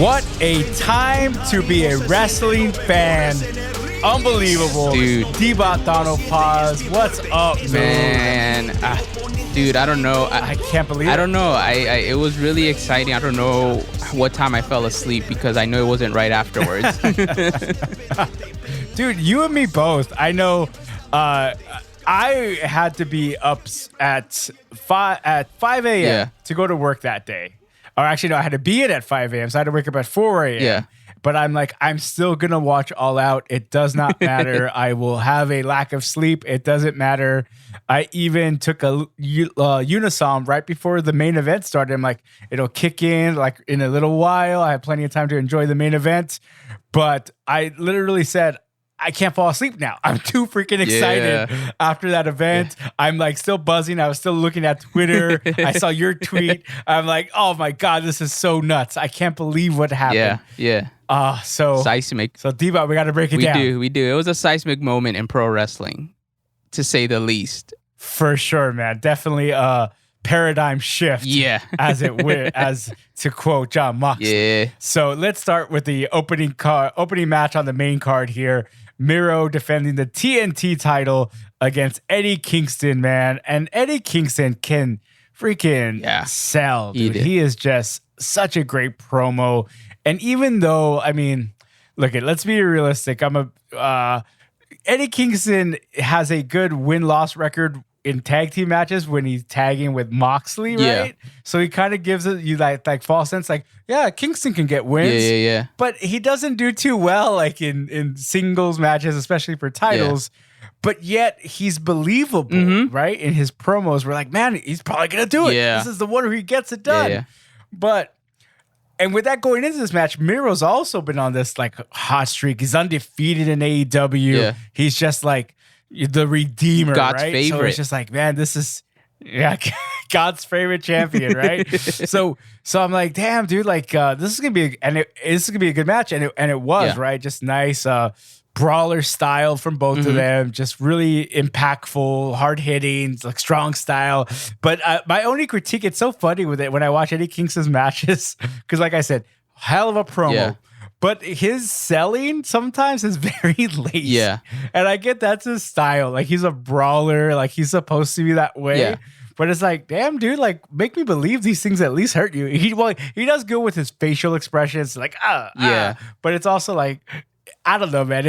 What a time to be a wrestling fan. Unbelievable. Dude. D-Bot Donald Paz. What's up, man? Dude, I don't know. I can't believe it. I don't know. It was really exciting. I don't know what time I fell asleep because I know it wasn't right afterwards. Dude, you and me both. I know I had to be up at 5 a.m. to go to work that day. Or actually, no, I had to be in at 5 a.m. So I had to wake up at 4 a.m. Yeah. But I'm like, I'm still going to watch All Out. It does not matter. I will have a lack of sleep. It doesn't matter. I even took a Unisom right before the main event started. I'm like, it'll kick in like in a little while. I have plenty of time to enjoy the main event. But I literally said, I can't fall asleep now. I'm too freaking excited after that event. Yeah. I'm like still buzzing. I was still looking at Twitter. I saw your tweet. I'm like, oh my God, this is so nuts. I can't believe what happened. Yeah. So seismic. So D-Bot, we got to break it down. We do. It was a seismic moment in pro wrestling, to say the least. For sure, man. Definitely a paradigm shift. Yeah. as to quote John Moxley. Yeah. So let's start with the opening match on the main card here. Miro defending the TNT title against Eddie Kingston, man. And Eddie Kingston can freaking sell, dude. He is just such a great promo. And even though, I mean, let's be realistic. Eddie Kingston has a good win-loss record in tag team matches when he's tagging with Moxley, right? Yeah. So he kind of gives you like false sense, like, yeah, Kingston can get wins. Yeah. But he doesn't do too well, like in singles matches, especially for titles. Yeah. But yet he's believable, right? In his promos, we're like, man, he's probably gonna do it. Yeah. This is the one where he gets it done. Yeah. And with that going into this match, Miro's also been on this like hot streak. He's undefeated in AEW. Yeah. He's just like the redeemer, God's right? favorite. So it's just like, man, this is God's favorite champion, right? so I'm like, damn, dude, like this is gonna be a good match, and it was right, just nice brawler style from both of them, just really impactful, hard hitting, like strong style. But my only critique, it's so funny with it when I watch Eddie Kingston's matches, because like I said, hell of a promo. Yeah. But his selling sometimes is very lazy. Yeah. And I get that's his style. Like he's a brawler. Like he's supposed to be that way. Yeah. But it's like, damn, dude, like make me believe these things at least hurt you. He does good with his facial expressions. Like, But it's also like, I don't know, man.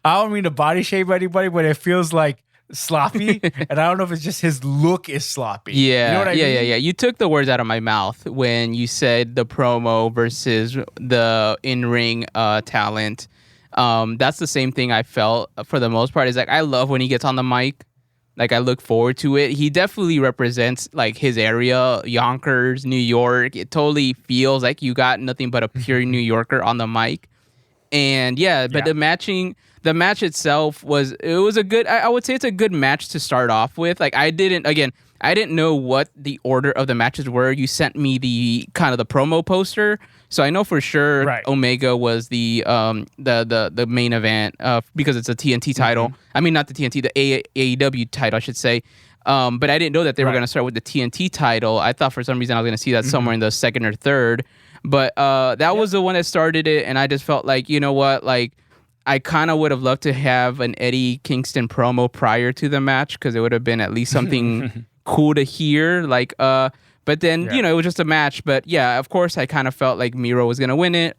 I don't mean to body shame anybody, but it feels like sloppy. And I don't know if it's just his look is sloppy. Yeah. You know what I mean? Yeah. You took the words out of my mouth when you said the promo versus the in-ring talent. That's the same thing I felt for the most part. Is like, I love when he gets on the mic. Like, I look forward to it. He definitely represents like his area, Yonkers, New York. It totally feels like you got nothing but a pure New Yorker on the mic. And the match itself was a good, I would say it's a good match to start off with. Like I didn't know what the order of the matches were. You sent me the kind of the promo poster. So I know for sure Omega was the main event because it's a TNT title. I mean, not the TNT, the AEW title, I should say. But I didn't know that they were going to start with the TNT title. I thought for some reason I was going to see that somewhere in the second or third. But that was the one that started it, and I just felt like, you know what, like I kind of would have loved to have an Eddie Kingston promo prior to the match because it would have been at least something cool to hear. Like, but then it was just a match. But yeah, of course, I kind of felt like Miro was gonna win it.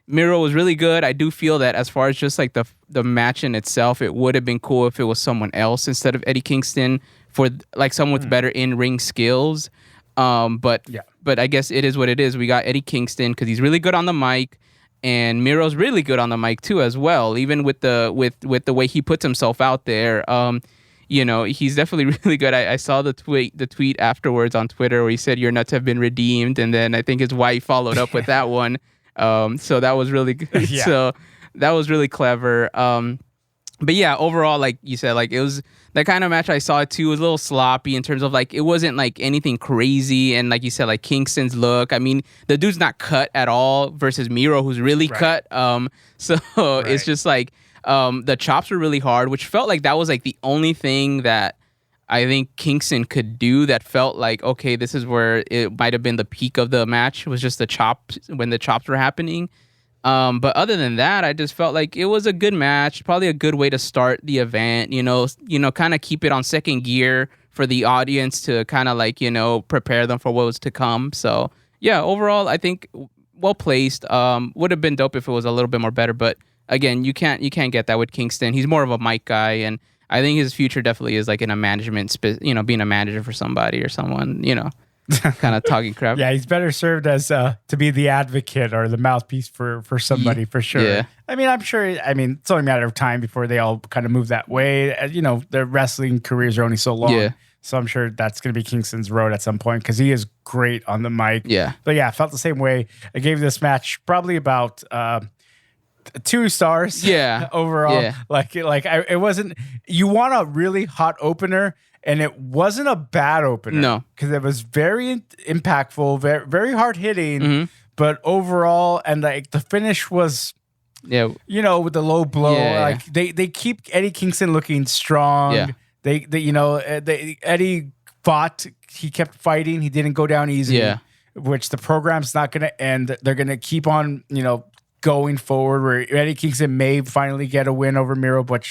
Miro was really good. I do feel that as far as just like the match in itself, it would have been cool if it was someone else instead of Eddie Kingston for like someone with better in-ring skills. But I guess it is what it is. We got Eddie Kingston because he's really good on the mic, and Miro's really good on the mic too as well. Even with the way he puts himself out there, he's definitely really good. I saw the tweet afterwards on Twitter where he said your nuts have been redeemed, and then I think his wife followed up with that one. So that was really good. Yeah. So that was really clever. But yeah, overall, like you said, like it was that kind of match I saw too. It was a little sloppy in terms of like it wasn't like anything crazy. And like you said, like Kingston's look, I mean, the dude's not cut at all versus Miro, who's really cut. It's just like the chops were really hard, which felt like that was like the only thing that I think Kingston could do that felt like, okay, this is where it might have been the peak of the match, was just the chops, when the chops were happening. But other than that, I just felt like it was a good match, probably a good way to start the event, kind of keep it on second gear for the audience to kind of like, prepare them for what was to come. So yeah, overall, I think well placed. Would have been dope if it was a little bit more better, but again, you can't get that with Kingston. He's more of a mic guy, and I think his future definitely is like in a management, being a manager for somebody or someone, kind of talking crap. Yeah, he's better served as to be the advocate or the mouthpiece for somebody for sure. Yeah. I mean, I'm sure. It's only a matter of time before they all kind of move that way. Their wrestling careers are only so long. Yeah. So I'm sure that's going to be Kingston's road at some point because he is great on the mic. Yeah. But yeah, I felt the same way. I gave this match probably about 2 stars. Yeah. Overall. Yeah. It wasn't. You want a really hot opener. And it wasn't a bad opener. No. Because it was very impactful, very, very hard hitting. But overall, and like the finish was, with the low blow. Yeah. They keep Eddie Kingston looking strong. Yeah. Eddie fought. He kept fighting. He didn't go down easy. Yeah. Which the program's not going to end. They're going to keep on, going forward, where Eddie Kingston may finally get a win over Miro, but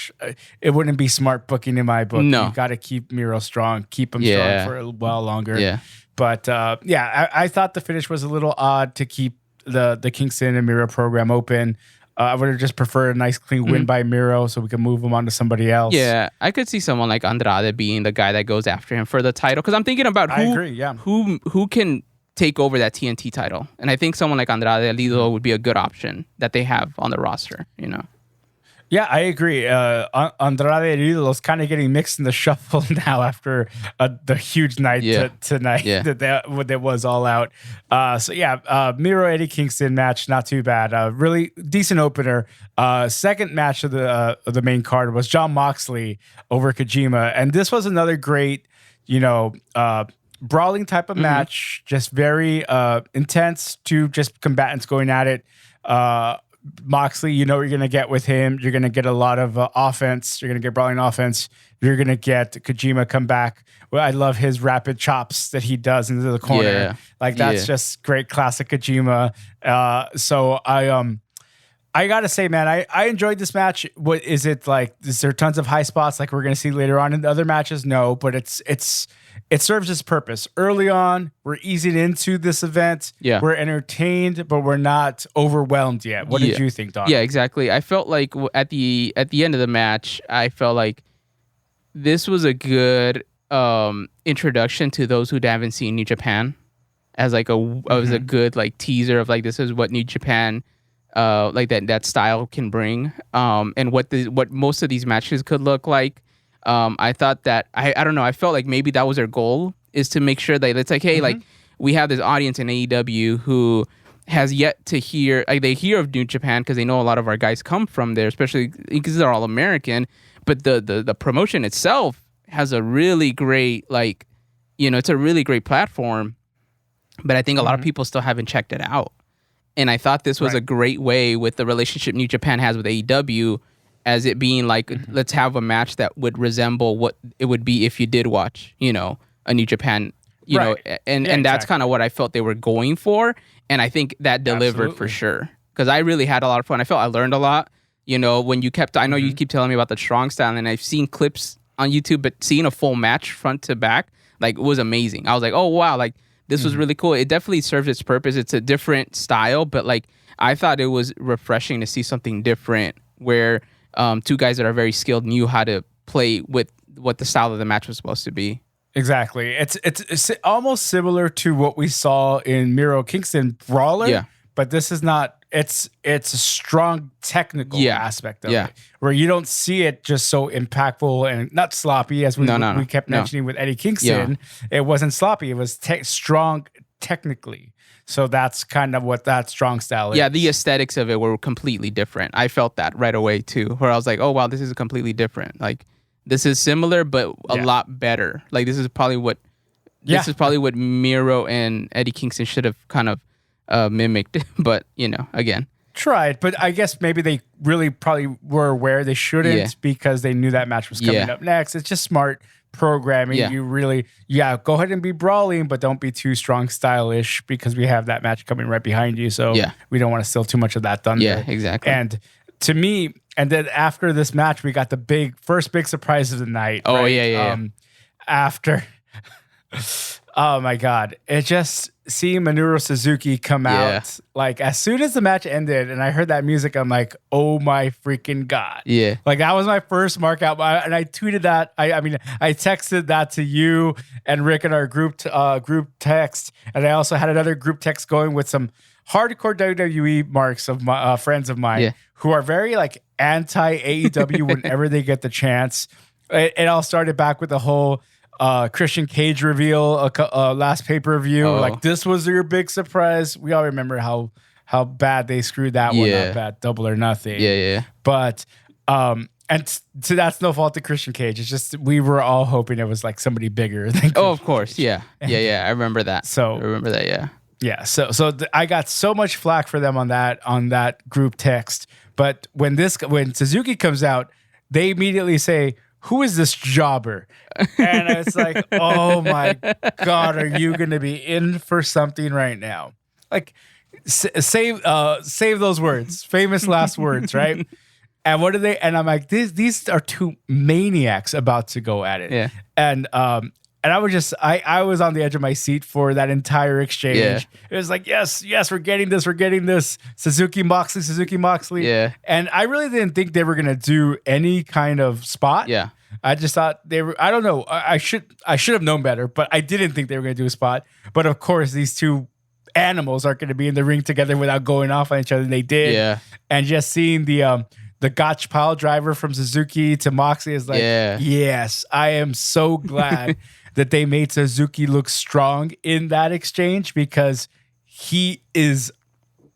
it wouldn't be smart booking in my book. No. You got to keep Miro strong, keep him strong for a while longer. Yeah. But I thought the finish was a little odd to keep the Kingston and Miro program open. I would have just preferred a nice clean win by Miro so we can move him on to somebody else. Yeah, I could see someone like Andrade being the guy that goes after him for the title, because I'm thinking about who can take over that TNT title. And I think someone like Andrade Lido would be a good option that they have on the roster, Yeah, I agree. Andrade is kind of getting mixed in the shuffle now after the huge night tonight that there was all out. Miro Eddie Kingston match, not too bad. Really decent opener. Second match of the main card was Jon Moxley over Kojima, and this was another great, brawling type of match, just very intense, two just combatants going at it. Moxley, what you're going to get with him. You're going to get a lot of offense. You're going to get brawling offense. You're going to get Kojima come back. Well, I love his rapid chops that he does into the corner. Yeah. That's just great classic Kojima. So I got to say, man, I enjoyed this match. What is it like? Is there tons of high spots like we're going to see later on in the other matches? No, but it serves its purpose. Early on, we're easing into this event. Yeah. We're entertained, but we're not overwhelmed yet. What did you think, Don? Yeah, exactly. I felt like at the end of the match, I felt like this was a good introduction to those who haven't seen New Japan, as like was a good like teaser of like, this is what New Japan like that style can bring, and what most of these matches could look like. I thought that I don't know. I felt like maybe that was their goal, is to make sure that it's like, hey, like we have this audience in AEW who has yet to hear. Like, they hear of New Japan because they know a lot of our guys come from there, especially because they're all American. But the promotion itself has a really great it's a really great platform. But I think a lot of people still haven't checked it out. And I thought this was a great way, with the relationship New Japan has with AEW, as it being like, let's have a match that would resemble what it would be if you did watch, a New Japan, and that's kind of what I felt they were going for. And I think that delivered for sure. Because I really had a lot of fun. I felt I learned a lot, when you kept, I know you keep telling me about the strong style, and I've seen clips on YouTube, but seeing a full match front to back, like, it was amazing. I was like, oh, wow, like, this was really cool. It definitely serves its purpose. It's a different style, but like, I thought it was refreshing to see something different where two guys that are very skilled knew how to play with what the style of the match was supposed to be. Exactly. It's almost similar to what we saw in Miro Kingston Brawler, but this is not. It's a strong technical aspect of it, where you don't see it just so impactful and not sloppy, as we kept mentioning with Eddie Kingston. It wasn't sloppy. It was strong technically. So that's kind of what that strong style is. Yeah, the aesthetics of it were completely different. I felt that right away too, where I was like, oh wow, this is completely different. Like, this is similar but a lot better. Like, this is probably what Miro and Eddie Kingston should have kind of mimicked, but again, tried. But I guess maybe they really probably were aware they shouldn't, because they knew that match was coming up next. It's just smart programming. Yeah. You really, go ahead and be brawling, but don't be too strong stylish because we have that match coming right behind you. So we don't want to steal too much of that thunder. Yeah, exactly. And to me, and then after this match, we got the first big surprise of the night. Oh, right? yeah. After, oh my God, it just seeing Minoru Suzuki come out, like as soon as the match ended and I heard that music, I'm like, oh my freaking God. Yeah. Like that was my first mark out. And I tweeted that. I mean, I texted that to you and Rick in our group text. And I also had another group text going with some hardcore WWE marks of my friends of mine who are very like anti AEW whenever they get the chance. It all started back with the whole Christian Cage reveal, last pay-per-view. Like this was your big surprise. We all remember how bad they screwed that one up at Double or Nothing. Yeah. But so that's no fault to Christian Cage. It's just we were all hoping it was like somebody bigger than Christian of course. Cage. Yeah. I remember that. Yeah. So I got so much flack for them on that group text. But when Suzuki comes out, they immediately say, who is this jobber? And it's like, oh my God, are you going to be in for something right now? Like, save those words, famous last words, right? And what are they? And I'm like, these are two maniacs about to go at it. Yeah. And I was on the edge of my seat for that entire exchange. Yeah. It was like, yes, we're getting this. Suzuki Moxley. Yeah. And I really didn't think they were gonna do any kind of spot. Yeah. I just thought they were. I don't know. I should have known better, but I didn't think they were gonna do a spot. But of course, these two animals aren't gonna be in the ring together without going off on each other. And they did. Yeah. And just seeing the Gotch pile driver from Suzuki to Moxley is like, yes, I am so glad that they made Suzuki look strong in that exchange because he is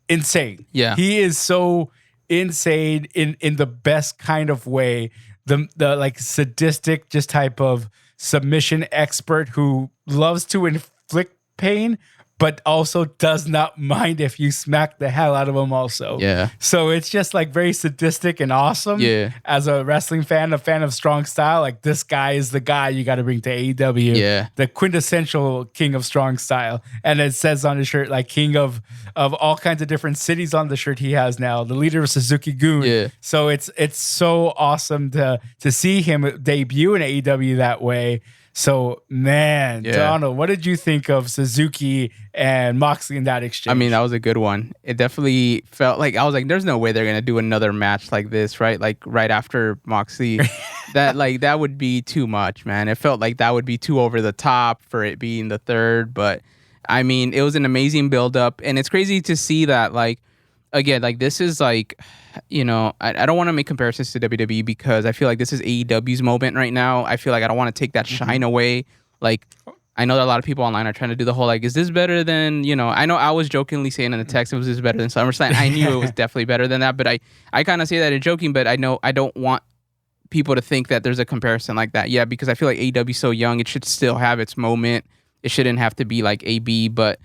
insane. Yeah. He is so insane in the best kind of way. The like sadistic just type of submission expert who loves to inflict pain, but also does not mind if you smack the hell out of him also. Yeah. So it's just like very sadistic and awesome. Yeah. As a wrestling fan, a fan of strong style, like this guy is the guy you got to bring to AEW. Yeah. The quintessential king of strong style. And it says on his shirt, like king of all kinds of different cities on the shirt he has now. The leader of Suzuki Gun. Yeah. So it's so awesome to see him debut in AEW that way. So, man, Donald, what did you think of Suzuki and Moxley in that exchange? I mean, that was a good one. It definitely felt like, I was like, there's no way they're going to do another match like this, right? Like right after Moxley. that would be too much, man. It felt like that would be too over the top for it being the third. But, I mean, it was an amazing build-up. And it's crazy to see that, like, again, like this is like, you know, I don't want to make comparisons to WWE because I feel like this is AEW's moment right now. I feel like I don't want to take that shine away. Like, I know that a lot of people online are trying to do the whole, like, is this better than, you know, I know I was jokingly saying in the text, was this better than SummerSlam? I knew it was definitely better than that, but I kind of say that in joking, but I know I don't want people to think that there's a comparison like that. Yeah, because I feel like AEW is so young, it should still have its moment. It shouldn't have to be like AB, but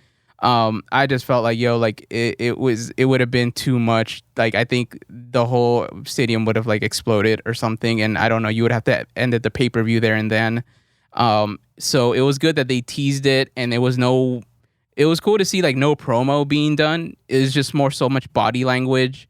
I just felt like, like it would have been too much. Like, I think the whole stadium would have like exploded or something. And I don't know, you would have to end the pay-per-view there and then. So it was good that they teased it and it was cool to see like no promo being done. It was just so much body language.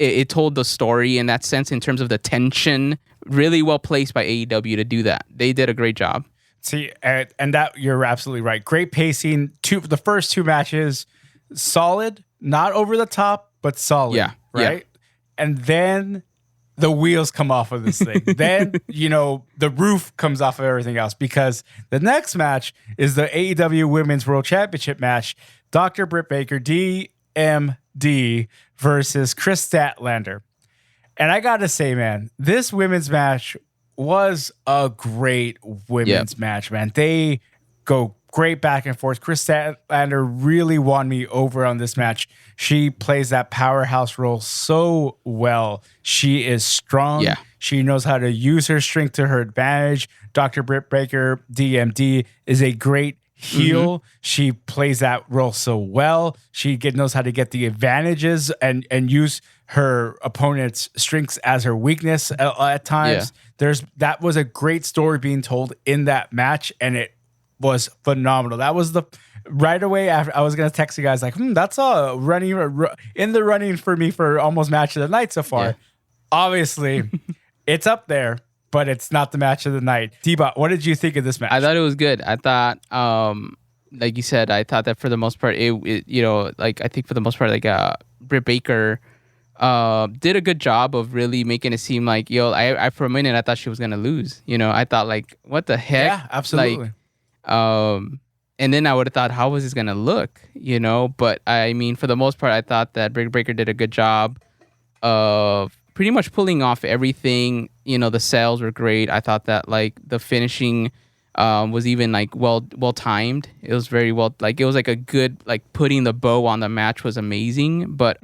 It told the story in that sense in terms of the tension. Really well placed by AEW to do that. They did a great job. See, and that you're absolutely right. Great pacing. The first two matches, solid, not over the top, but solid. Yeah. Right. Yeah. And then the wheels come off of this thing. Then, the roof comes off of everything else because the next match is the AEW Women's World Championship match. Dr. Britt Baker, DMD versus Chris Statlander. And I got to say, man, this women's match was a great women's match, man. They go great back and forth. Chris Statlander really won me over on this match. She plays that powerhouse role so well. She is strong. Yeah. She knows how to use her strength to her advantage. Dr. Britt Baker, DMD, is a great heel. She plays that role so well. She knows how to get the advantages and use her opponent's strengths as her weakness at times. That was a great story being told in that match, and it was phenomenal. That was right away after I was gonna text you guys like, that's a running in the running for me for almost match of the night so far. Obviously, it's up there, but it's not the match of the night. D-Bot, what did you think of this match? I thought it was good. I thought, like you said, I thought that for the most part, I think for the most part, Britt Baker did a good job of really making it seem like, I for a minute I thought she was gonna lose. I thought like, what the heck? Yeah, absolutely. And then I would have thought, how was this gonna look? But I mean, for the most part, I thought that Britt Baker did a good job of pretty much pulling off everything. The sales were great. I thought that like the finishing was even like well timed. It was very well, like it was like a good, like putting the bow on the match was amazing. But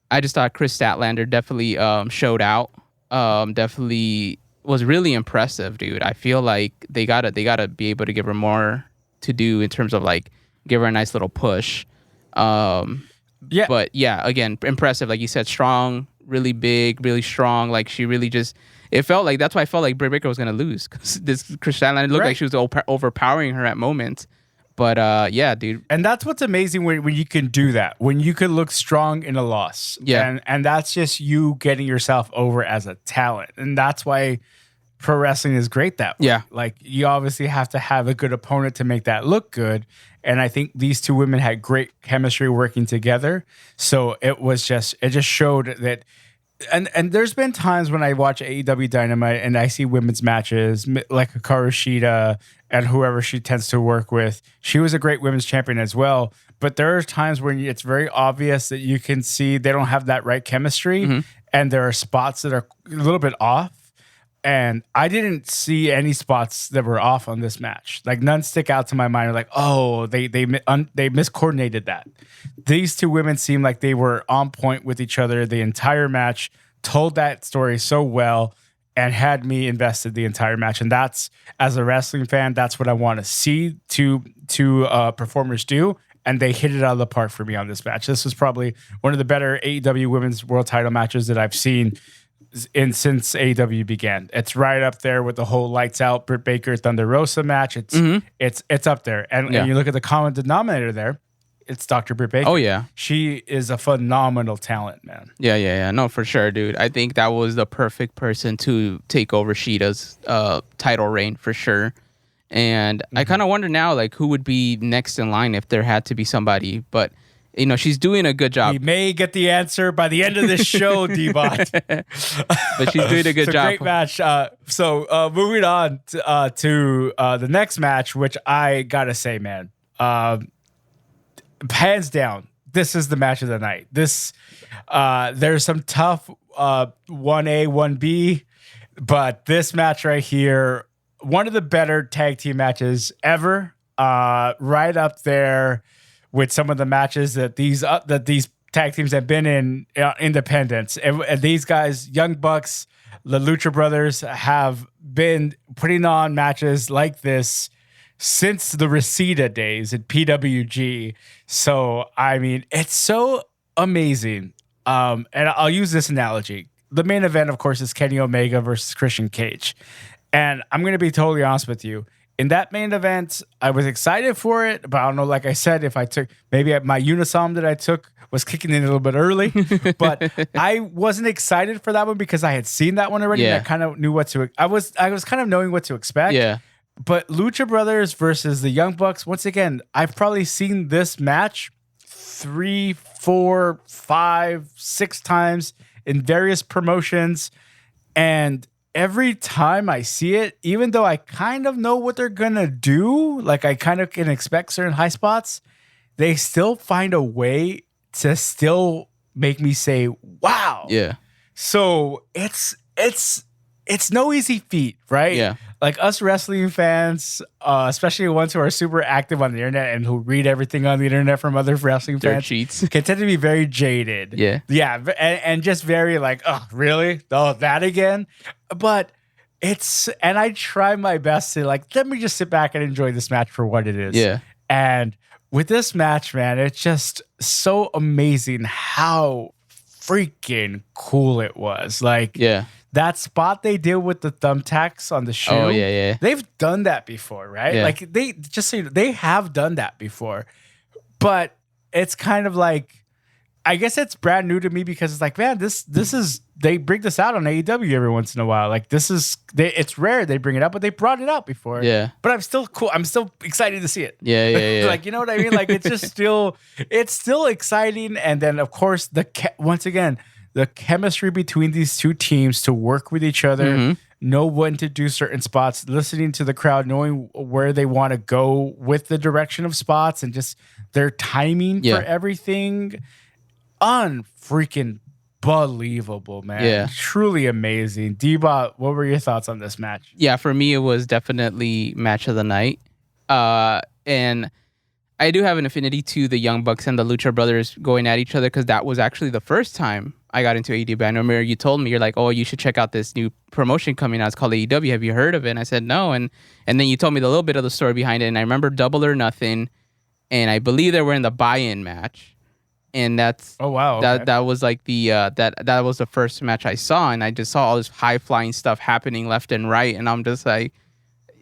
I just thought Chris Statlander definitely showed out. Definitely was really impressive, dude. I feel like they gotta be able to give her more to do in terms of like give her a nice little push. But yeah, again, impressive. Like you said, strong, really big, really strong. Like she really just, it felt like, that's why I felt like Britt Baker was gonna lose, because this Chris Statlander looked like she was overpowering her at moments. But yeah, dude. And that's what's amazing when you can do that, when you can look strong in a loss. Yeah. And that's just you getting yourself over as a talent. And that's why pro wrestling is great that way. Yeah. Like you obviously have to have a good opponent to make that look good. And I think these two women had great chemistry working together. So it just showed that. And there's been times when I watch AEW Dynamite and I see women's matches like Hikaru Shida and whoever she tends to work with. She was a great women's champion as well. But there are times when it's very obvious that you can see they don't have that right chemistry. And there are spots that are a little bit off. And I didn't see any spots that were off on this match. Like none stick out to my mind. Like, oh, they miscoordinated that. These two women seemed like they were on point with each other the entire match, told that story so well, and had me invested the entire match. And that's, as a wrestling fan, that's what I want to see two performers do. And they hit it out of the park for me on this match. This was probably one of the better AEW Women's World Title matches that I've seen since AEW began. It's right up there with the whole lights out Britt Baker Thunder Rosa match. It's up there. And you look at the common denominator there, it's Dr. Britt Baker. Oh yeah. She is a phenomenal talent, man. Yeah. No, for sure, dude. I think that was the perfect person to take over Shida's title reign for sure. And I kind of wonder now, like, who would be next in line if there had to be somebody, but she's doing a good job. We may get the answer by the end of this show, D-Bot. But she's doing a good job. Great match. So moving on to the next match, which I gotta say, man, hands down, this is the match of the night. This there's some tough 1A, 1B, but this match right here, one of the better tag team matches ever. Right up there with some of the matches that these tag teams have been in independence. And these guys, Young Bucks, the Lucha Brothers, have been putting on matches like this since the Reseda days at PWG. So, I mean, it's so amazing. And I'll use this analogy. The main event, of course, is Kenny Omega versus Christian Cage. And I'm going to be totally honest with you. In that main event, I was excited for it, but I don't know, like I said, if I took, maybe my Unisom that I took was kicking in a little bit early, but I wasn't excited for that one because I had seen that one already. Yeah. And I kind of knew what to, I was kind of knowing what to expect. Yeah. But Lucha Brothers versus the Young Bucks, once again, I've probably seen this match 3, 4, 5, 6 times in various promotions. And every time I see it, even though I kind of know what they're going to do, like I kind of can expect certain high spots, they still find a way to still make me say, wow. Yeah. So it's no easy feat, right? Yeah. Like us wrestling fans, especially ones who are super active on the internet and who read everything on the internet from other wrestling Dirt fans, sheets. can tend to be very jaded. Yeah. Yeah. And just very like, oh, really? Oh, that again? But and I try my best to like, let me just sit back and enjoy this match for what it is. Yeah. And with this match, man, it's just so amazing how freaking cool it was. Like, Yeah. that spot they did with the thumbtacks on the shoe. Oh, yeah. They've done that before, right? Yeah. Like, they just so you know, they have done that before. But it's kind of like, I guess it's brand new to me because it's like, man, this is, they bring this out on AEW every once in a while. Like, it's rare they bring it up, but they brought it out before. Yeah. But I'm still cool. I'm still excited to see it. Yeah. Like, you know what I mean? Like, it's just it's still exciting. And then, of course, once again, the chemistry between these two teams to work with each other, know when to do certain spots, listening to the crowd, knowing where they want to go with the direction of spots, and just their timing for everything. Unfreaking believable, man. Yeah. Truly amazing. D-Bot, what were your thoughts on this match? Yeah, for me, it was definitely match of the night. And I do have an affinity to the Young Bucks and the Lucha Brothers going at each other because that was actually the first time I got into AEW. I remember you told me, you're like, oh, you should check out this new promotion coming out. It's called AEW. Have you heard of it? And I said, no. And then you told me the little bit of the story behind it. And I remember Double or Nothing. And I believe they were in the buy-in match. And that's that was like the that was the first match I saw, and I just saw all this high flying stuff happening left and right, and I'm just like,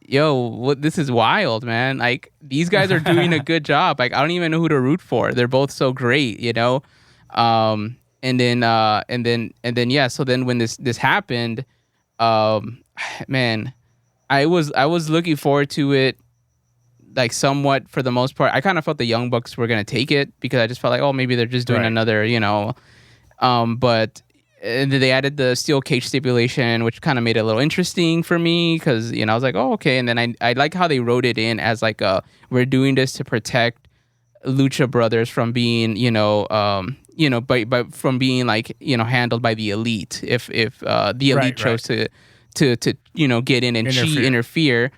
yo, this is wild, man. Like, these guys are doing a good job. Like, I don't even know who to root for. They're both so great, you know. And then yeah. So then when this happened, man, I was looking forward to it. Like, somewhat, for the most part. I kind of felt the Young Bucks were going to take it because I just felt like, oh, maybe they're just doing another, you know. But and then they added the steel cage stipulation, which kind of made it a little interesting for me because, you know, I was like, oh, okay. And then I like how they wrote it in as like, we're doing this to protect Lucha Brothers from being, from being, like, you know, handled by the elite if the elite chose to you know, get in and interfere.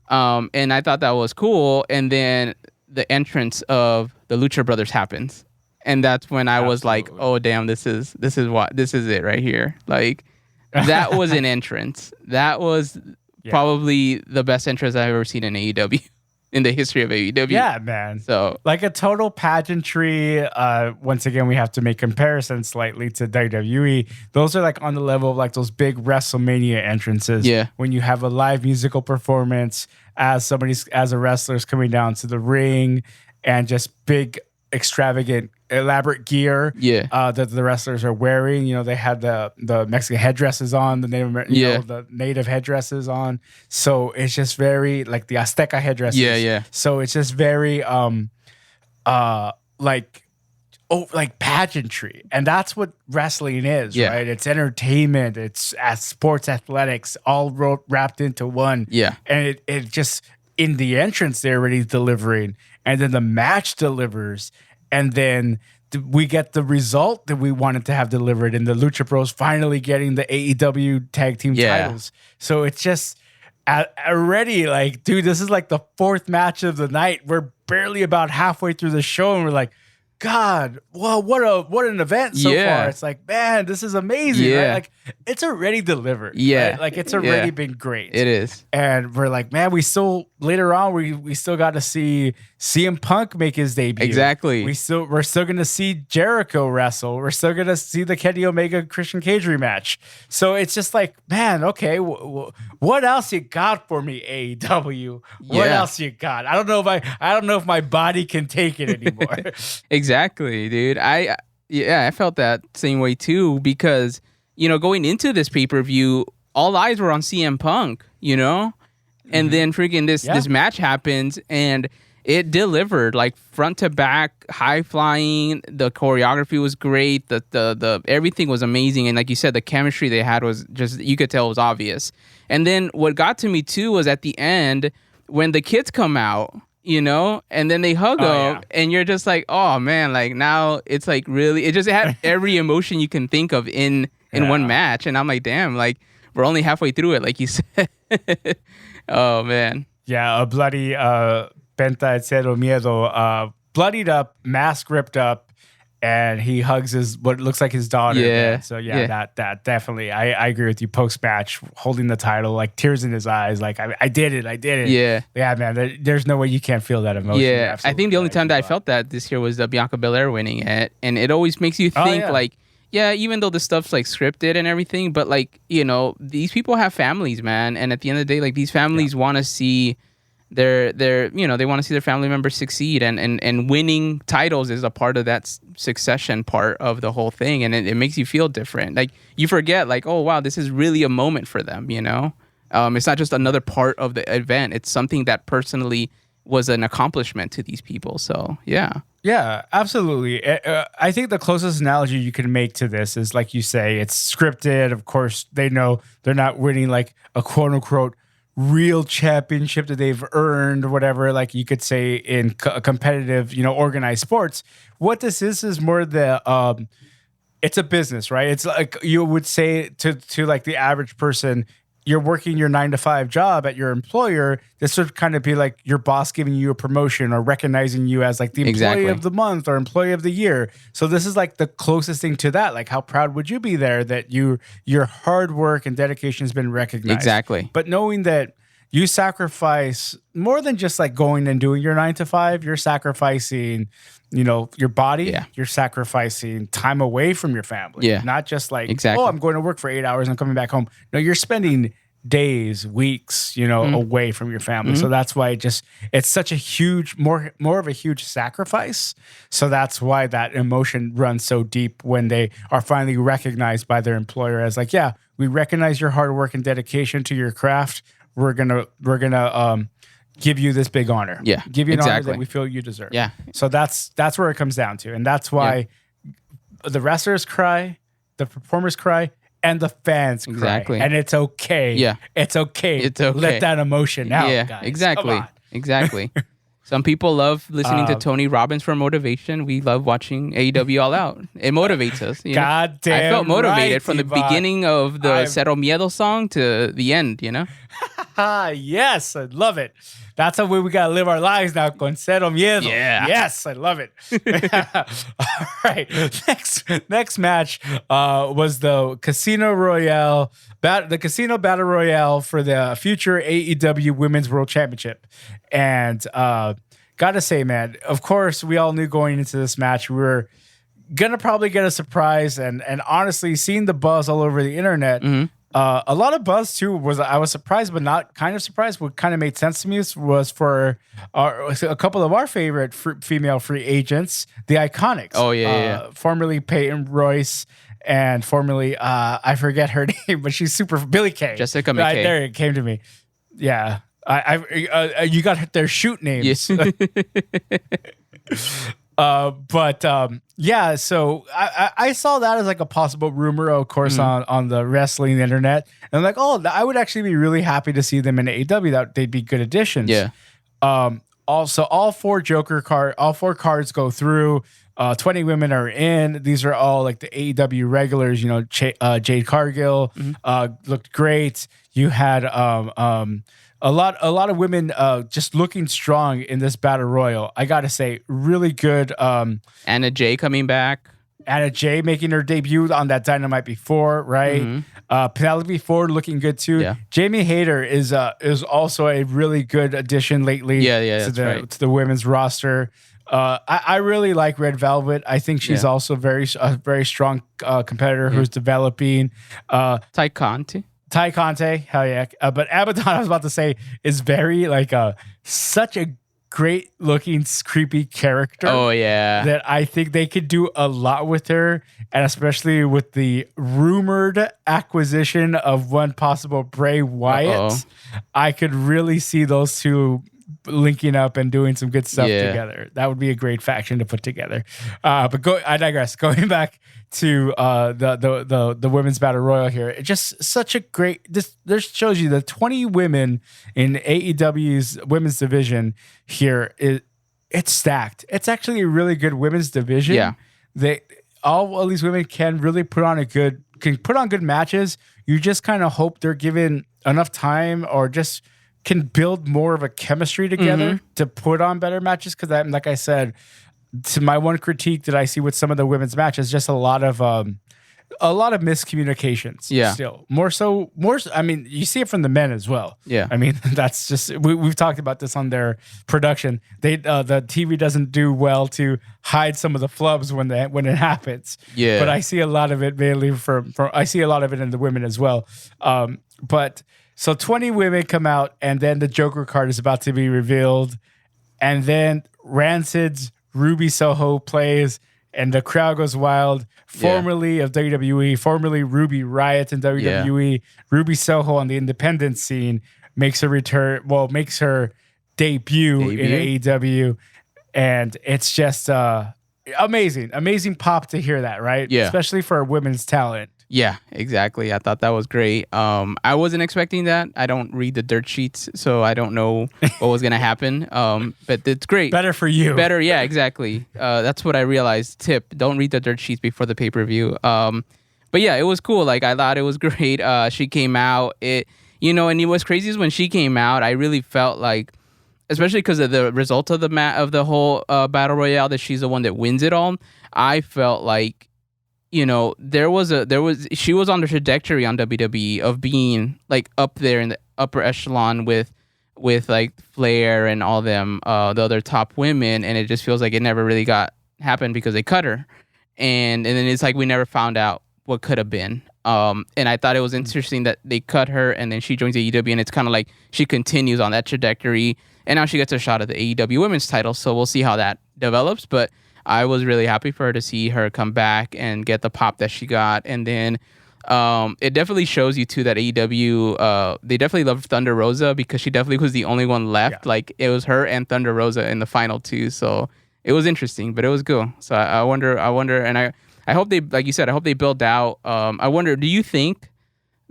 And I thought that was cool. And then the entrance of the Lucha Brothers happens. And that's when I was like, oh, damn, this is it right here. Like, that was an entrance. That was probably the best entrance I've ever seen in AEW, in the history of AEW. Yeah, man. So, like, a total pageantry. Once again, we have to make comparisons slightly to WWE. Those are like on the level of like those big WrestleMania entrances. Yeah. When you have a live musical performance as a wrestler's coming down to the ring, and just big, extravagant, elaborate gear that the wrestlers are wearing. You know, they had the Mexican headdresses on, the native headdresses on. So it's just very like the Azteca headdresses. Yeah. So it's just very like pageantry. And that's what wrestling is, right? It's entertainment, it's sports athletics, all wrapped into one. Yeah. And it just, in the entrance, they're already delivering. And then the match delivers. And then we get the result that we wanted to have delivered in the Lucha Bros finally getting the AEW tag team titles. So it's just already like, dude, this is like the fourth match of the night. We're barely about halfway through the show, and we're like, God, well, what an event so far. It's like, man, this is amazing. Right? Like, it's already delivered. Yeah. Right? Like, it's already been great. It is. And we're like, man, we still, later on, we still got to see CM Punk make his debut. Exactly. We're still going to see Jericho wrestle. We're still going to see the Kenny Omega Christian Cage rematch. So it's just like, man, okay, what else you got for me, AEW? What else you got? I don't know if my body can take it anymore. Exactly, dude. I felt that same way too, because, you know, going into this pay-per-view, all eyes were on CM Punk, you know? And then freaking this match happens, and it delivered, like, front to back, high flying. The choreography was great. The everything was amazing. And like you said, the chemistry they had was just, you could tell it was obvious. And then what got to me too was at the end when the kids come out, you know, and then they hug them, and you're just like, oh man, like, now it's like, really, it just had every emotion you can think of in one match. And I'm like, damn, like, we're only halfway through it, like you said. Oh man. Yeah, a bloody Penta et Cero Miedo, bloodied up, mask ripped up, and he hugs what looks like his daughter. Yeah. Man. So that definitely, I agree with you. Post match, holding the title, like tears in his eyes, like I did it. Yeah, man. There's no way you can't feel that emotion. Yeah, I think the only time that I felt that this year was Bianca Belair winning it, and it always makes you think like, yeah, even though the stuff's like scripted and everything, but like, you know, these people have families, man, and at the end of the day, like these families want to see their you know, they want to see their family members succeed, and winning titles is a part of that succession part of the whole thing, and it makes you feel different. Like you forget, like, oh wow, this is really a moment for them, you know. It's not just another part of the event; it's something that personally was an accomplishment to these people. So yeah, absolutely. I think the closest analogy you can make to this is, like you say, it's scripted. Of course, they know they're not winning like a quote unquote real championship that they've earned or whatever, like you could say in competitive, you know, organized sports. What this is more the it's a business, right? It's like you would say to like the average person, you're working your 9-to-5 job at your employer. This would kind of be like your boss giving you a promotion or recognizing you as like the employee of the month or employee of the year. So this is like the closest thing to that. Like, how proud would you be there that your hard work and dedication has been recognized? Exactly. But knowing that you sacrifice more than just like going and doing your 9-to-5, you're sacrificing, you know, your body. Yeah. You're sacrificing time away from your family. Yeah. Not just like, Exactly. oh, I'm going to work for 8 hours and I'm coming back home. No, you're spending days, weeks, you know, away from your family. So that's why it's such a huge, more of a huge sacrifice. So that's why that emotion runs so deep when they are finally recognized by their employer as like, yeah, we recognize your hard work and dedication to your craft. We're gonna give you this big honor. Yeah, give you an honor that we feel you deserve. Yeah. So that's where it comes down to, and that's why the wrestlers cry, the performers cry, and the fans cry. And it's okay. Yeah, it's okay. Let that emotion out. Yeah, guys. exactly. Some people love listening to Tony Robbins for motivation. We love watching AEW All Out. It motivates us. You know? God damn, I felt motivated right, from the beginning of the Cero Miedo song to the end, you know? Yes, I love it. That's the way we got to live our lives now, con Cero Miedo. Yeah. Yes, I love it. All right. Next match was the Casino Royale, the Casino Battle Royale for the future AEW Women's World Championship. And gotta say, man, of course, we all knew going into this match we were gonna probably get a surprise. And honestly, seeing the buzz all over the internet, a lot of buzz too I was surprised, but not kind of surprised. What kind of made sense to me was for a couple of our favorite female free agents, the Iconics. Oh yeah. Formerly Peyton Royce. And formerly, I forget her name, but she's super Billy Kay. Jessica McKay. There it came to me. Yeah, you got their shoot names. Yeah. So I saw that as like a possible rumor, of course, on the wrestling internet, and I'm like, oh, I would actually be really happy to see them in AEW. That they'd be good additions. Yeah. Also, all four cards go through. 20 women are in. These are all like the AEW regulars. You know, Jade Cargill looked great. You had a lot of women just looking strong in this battle royal. I gotta say, really good. Anna Jay coming back. Anna Jay making her debut on that Dynamite before, right? Penelope Ford looking good too. Yeah. Jamie Hayter is also a really good addition lately. To the women's roster. I really like Red Velvet. I think she's also a very strong competitor who's developing. Ty Conti, hell yeah. But Abaddon, I was about to say, is very like such a great looking, creepy character. Oh yeah. That I think they could do a lot with her, and especially with the rumored acquisition of one possible Bray Wyatt. I could really see those two linking up and doing some good stuff together. That would be a great faction to put together. But I digress. Going back to the women's battle royal here, it just such a great. This shows you the 20 women in AEW's women's division here. It's stacked. It's actually a really good women's division. Yeah, all of these women can really put on good matches. You just kind of hope they're given enough time or just can build more of a chemistry together to put on better matches. Because like I said, to my one critique that I see with some of the women's matches, just a lot of miscommunications. Yeah. Still more so. I mean, you see it from the men as well. Yeah. I mean, that's just we've talked about this on their production. They the TV doesn't do well to hide some of the flubs when it happens. Yeah. But I see a lot of it mainly from I see a lot of it in the women as well. But so 20 women come out, and then the Joker card is about to be revealed, and then Rancid's Ruby Soho plays. And the crowd goes wild. Formerly of WWE, formerly Ruby Riott in WWE, Ruby Soho on the independent scene makes her return. Well, makes her debut in AEW, and it's just amazing pop to hear that, right? Yeah, especially for a women's talent. Yeah, exactly. I thought that was great. I wasn't expecting that. I don't read the dirt sheets, so I don't know what was going to happen. But it's great. Better for you. Better, yeah, exactly. That's what I realized. Tip, don't read the dirt sheets before the pay-per-view. But yeah, it was cool. Like, I thought it was great. She came out. And what's crazy is when she came out, I really felt like, especially because of the result of the whole Battle Royale, that she's the one that wins it all. I felt like, she was on the trajectory on WWE of being like up there in the upper echelon with like Flair and all them, the other top women, and it just feels like it never really happened because they cut her, and then it's like we never found out what could have been. And I thought it was interesting that they cut her and then she joins AEW, and it's kind of like she continues on that trajectory, and now she gets a shot at the AEW women's title. So we'll see how that develops, but I was really happy for her to see her come back and get the pop that she got. And then it definitely shows you too that AEW, they definitely loved Thunder Rosa, because she definitely was the only one left. Yeah. Like, it was her and Thunder Rosa in the final two. So it was interesting, but it was good. So I wonder, and I hope they, like you said, I hope they build out. I wonder, do you think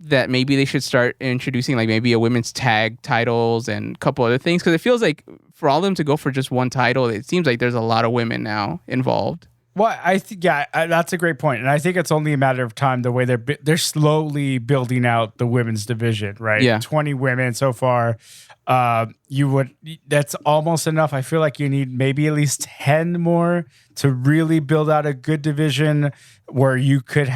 that maybe they should start introducing like maybe a women's tag titles and a couple other things? Because it feels like for all of them to go for just one title, it seems like there's a lot of women now involved. Well, I think that's a great point, and I think it's only a matter of time. The way they're slowly building out the women's division, right? Yeah, 20 women so far. That's almost enough. I feel like you need maybe at least 10 more to really build out a good division where you could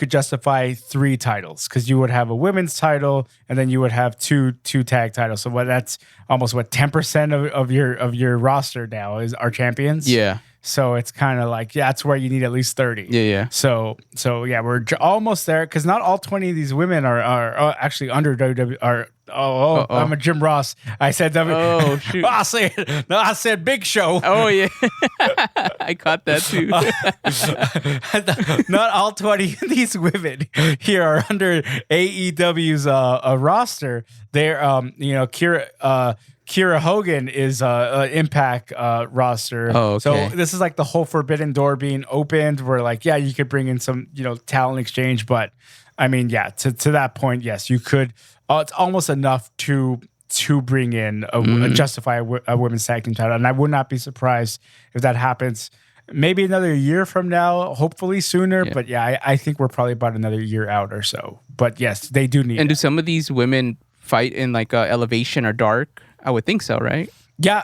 justify 3 titles, because you would have a women's title and then you would have two tag titles. So that's almost 10% of your roster now are champions. Yeah. So it's kind of like, that's where you need at least 30. Yeah. So yeah, we're almost there, because not all 20 of these women are actually under WWE. I'm a Jim Ross. I said W. Oh, shoot. I said Big Show. Oh, yeah. I caught that too. Not all 20 of these women here are under AEW's roster. They're, Kira Hogan is Impact roster. Oh, okay. So this is like the whole forbidden door being opened, where like, yeah, you could bring in some, talent exchange, but I mean, yeah, to that point, yes, you could. It's almost enough to bring in justify a women's tag team title, and I would not be surprised if that happens. Maybe another year from now, hopefully sooner. Yeah. But yeah, I think we're probably about another year out or so. But yes, they do need. And do some of these women fight in like Elevation or Dark? I would think so, right? Yeah,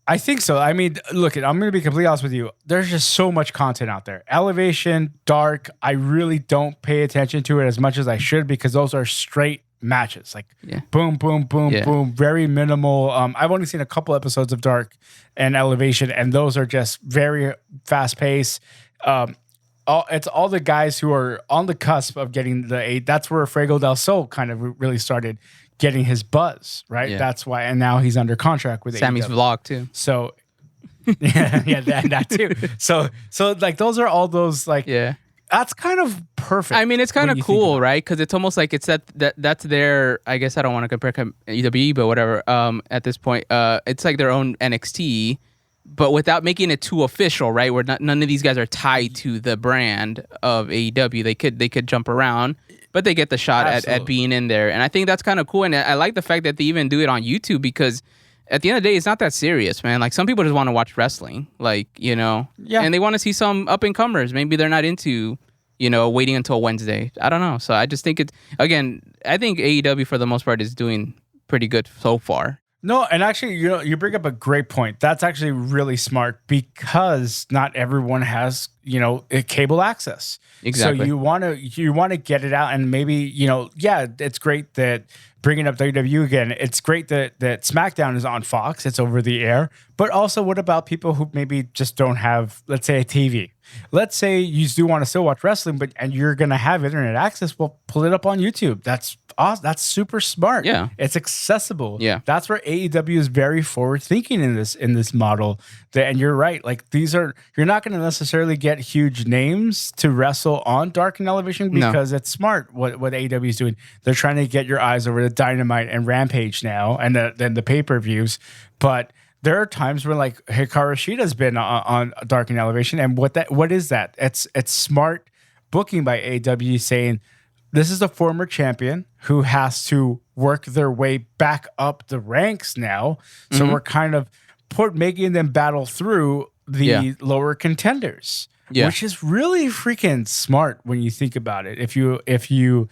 I think so. I mean, look, I'm going to be completely honest with you. There's just so much content out there. Elevation, Dark, I really don't pay attention to it as much as I should, because those are straight matches. Like, boom, boom, boom, boom. Very minimal. I've only seen a couple episodes of Dark and Elevation, and those are just very fast paced. It's all the guys who are on the cusp of getting the 8. That's where Fuego del Sol kind of really started getting his buzz, right? Yeah. That's why, and now he's under contract with Sammy's AEW. vlog too. So yeah, that too. So like those are all those like, that's kind of perfect. I mean, it's kind of cool, right? Because it's almost like it's that's their, I guess I don't want to compare WWE, but whatever. At this point, it's like their own NXT, but without making it too official, right? Where none of these guys are tied to the brand of AEW. They could jump around, but they get the shot at being in there. And I think that's kind of cool. And I like the fact that they even do it on YouTube, because at the end of the day, it's not that serious, man. Like, some people just want to watch wrestling, like, and they want to see some up-and-comers. Maybe they're not into, waiting until Wednesday. I don't know. So I just think I think AEW for the most part is doing pretty good so far. No, and actually, you bring up a great point. That's actually really smart because not everyone has, a cable access. Exactly. So you want to get it out, and maybe, it's great that bringing up WWE again. It's great that SmackDown is on Fox. It's over the air. But also, what about people who maybe just don't have, let's say, a TV? Let's say you do want to still watch wrestling, and you're gonna have internet access. Well, pull it up on YouTube. That's awesome. That's super smart. Yeah, it's accessible. Yeah, that's where AEW is very forward thinking in this model. And you're right. Like you're not going to necessarily get huge names to wrestle on Dark and Elevation because it's smart what AEW is doing. They're trying to get your eyes over the Dynamite and Rampage now, and then the pay-per-views, but. There are times where like Hikaru Shida's been on Dark and Elevation, and what is that? It's smart booking by AEW saying this is a former champion who has to work their way back up the ranks now. So we're kind of making them battle through the lower contenders, which is really freaking smart when you think about it. If you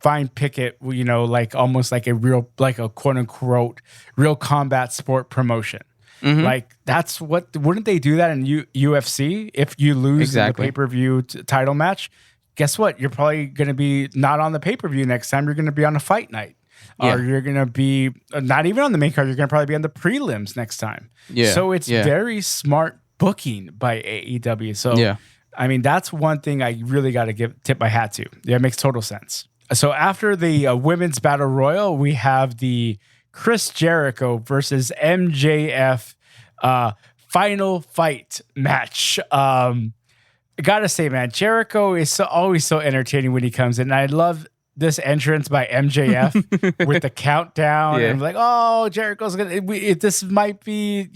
find Pickett, like almost like a real, like a quote unquote real combat sport promotion. Like that's wouldn't they do that in UFC? If you lose in the pay-per-view title match, guess what? You're probably going to be not on the pay-per-view next time. You're going to be on a fight night. Or you're going to be not even on the main card. You're going to probably be on the prelims next time. So it's very smart booking by AEW. So, I mean, that's one thing I really got to tip my hat to. Yeah, it makes total sense. So after the women's battle royal, we have the Chris Jericho versus MJF final fight match. I gotta say, man, Jericho is always so entertaining when he comes in. I love this entrance by MJF with the countdown and like, oh, Jericho's this might be,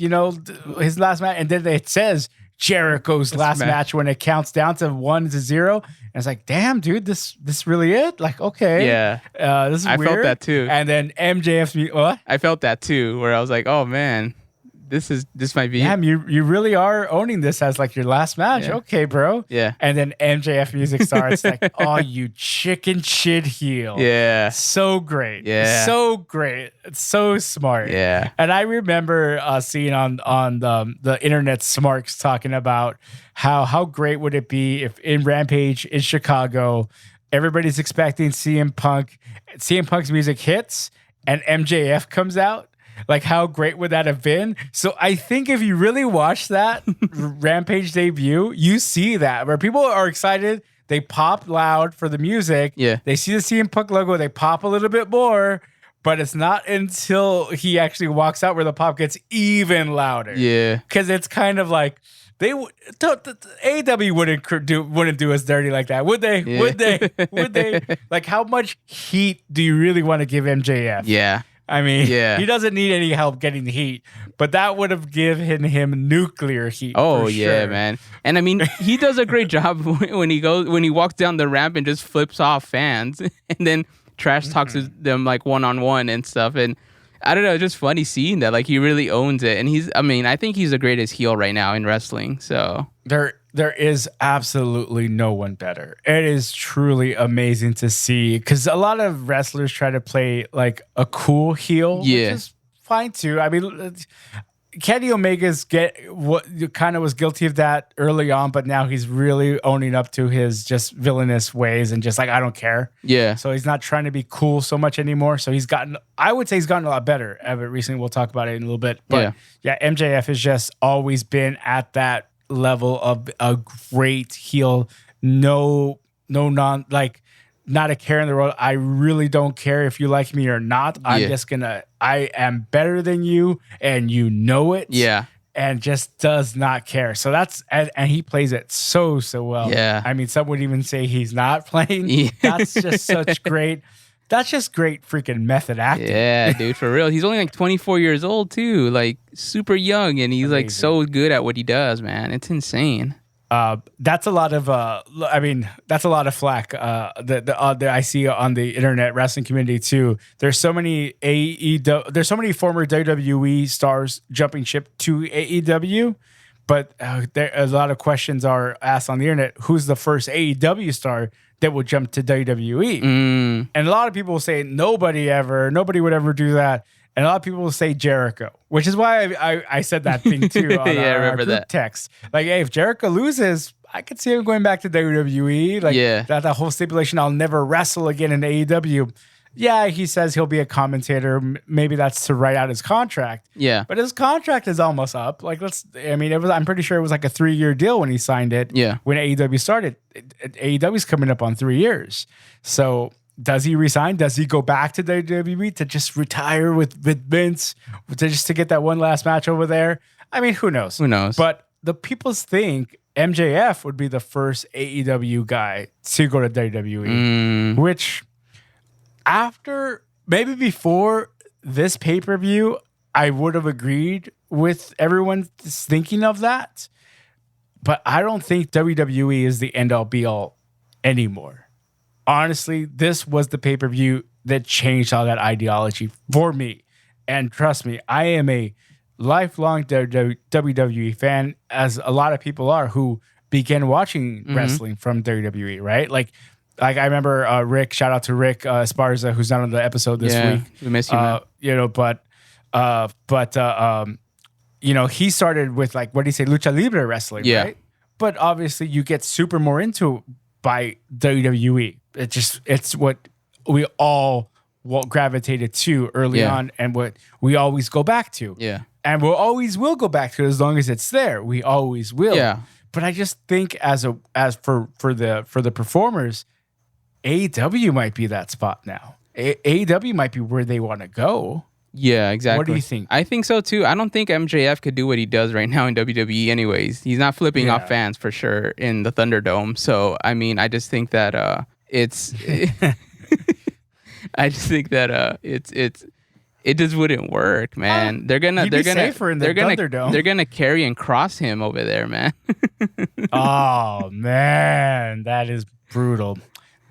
his last match. And then it says Jericho's last match when it counts down to 1-0. And it's like, damn, dude, this really it? Like, okay. Yeah. This is I weird. felt that too. And then MJF, what? I felt that too, where I was like, oh man, this might be it. You really are owning this as like your last match. Yeah. Okay, bro. Yeah. And then MJF music starts like, oh, you chicken shit heel. Yeah. So great. Yeah. So great. It's so smart. Yeah. And I remember seeing on the internet smarks talking about how great would it be if in Rampage in Chicago, everybody's expecting CM Punk. CM Punk's music hits and MJF comes out. Like, how great would that have been? So I think if you really watch that Rampage debut, you see that where people are excited. They pop loud for the music. Yeah. They see the CM Punk logo. They pop a little bit more, but it's not until he actually walks out where the pop gets even louder. Yeah. Because it's kind of like, AEW wouldn't do us dirty like that, would they? Yeah. Would they? Like, how much heat do you really want to give MJF? Yeah. I mean, he doesn't need any help getting the heat, but that would have given him nuclear heat. Oh yeah, man. And I mean, he does a great job when he walks down the ramp and just flips off fans and then trash talks them like one-on-one and stuff. And I don't know, it's just funny seeing that. Like, he really owns it. And I think he's the greatest heel right now in wrestling. So there is absolutely no one better. It is truly amazing to see, because a lot of wrestlers try to play like a cool heel, which is fine too. I mean, Kenny Omega's kind of was guilty of that early on, but now he's really owning up to his just villainous ways and just like, I don't care. Yeah. So he's not trying to be cool so much anymore. So I would say he's gotten a lot better recently. We'll talk about it in a little bit. But yeah, MJF has just always been at that level of a great heel. Not a care in the world. I really don't care if you like me or not. I am better than you, and you know it. Yeah. And just does not care. So and he plays it so well. Yeah. I mean, some would even say he's not playing. Yeah. That's just that's just great freaking method acting. Yeah, dude, for real. He's only like 24 years old too, like super young, and he's like so good at what he does, man. It's insane. That's a lot of flack that I see on the internet wrestling community too. There's so many there's so many former WWE stars jumping ship to AEW, but a lot of questions are asked on the internet. Who's the first AEW star that will jump to WWE? And a lot of people will say nobody would ever do that. And a lot of people will say Jericho, which is why I said that thing too on Yeah, I our remember group that. text. Like, hey, if Jericho loses, I could see him going back to WWE. Like that whole stipulation, I'll never wrestle again in AEW. Yeah, he says he'll be a commentator. Maybe that's to write out his contract. Yeah. But his contract is almost up. Like, I'm pretty sure it was like a 3-year deal when he signed it. Yeah. When AEW started. AEW's coming up on 3 years. So does he resign? Does he go back to WWE to just retire with Vince? To get that one last match over there? I mean, who knows? Who knows? But the people think MJF would be the first AEW guy to go to WWE. Which... after, maybe before this pay-per-view, I would have agreed with everyone thinking of that. But I don't think WWE is the end-all be-all anymore. Honestly, this was the pay-per-view that changed all that ideology for me. And trust me, I am a lifelong WWE fan, as a lot of people are who began watching wrestling from WWE, right? Like I remember Rick, shout out to Rick Esparza, who's not on the episode this week. We miss you, man. He started with, like, what do you say, Lucha Libre wrestling, right? But obviously you get super more into by WWE. It's what we all gravitated to early on, and what we always go back to. Yeah. And we'll always will go back to it as long as it's there. We always will. Yeah. But I just think as for the performers, AEW might be that spot now. AEW might be where they want to go. Yeah, exactly. What do you think? I think so too. I don't think MJF could do what he does right now in WWE anyways. He's not flipping off fans for sure in the Thunderdome. So, I mean, I just think that it's I just think that it just wouldn't work, man. They're gonna carry and cross him over there, man. Oh man, that is brutal.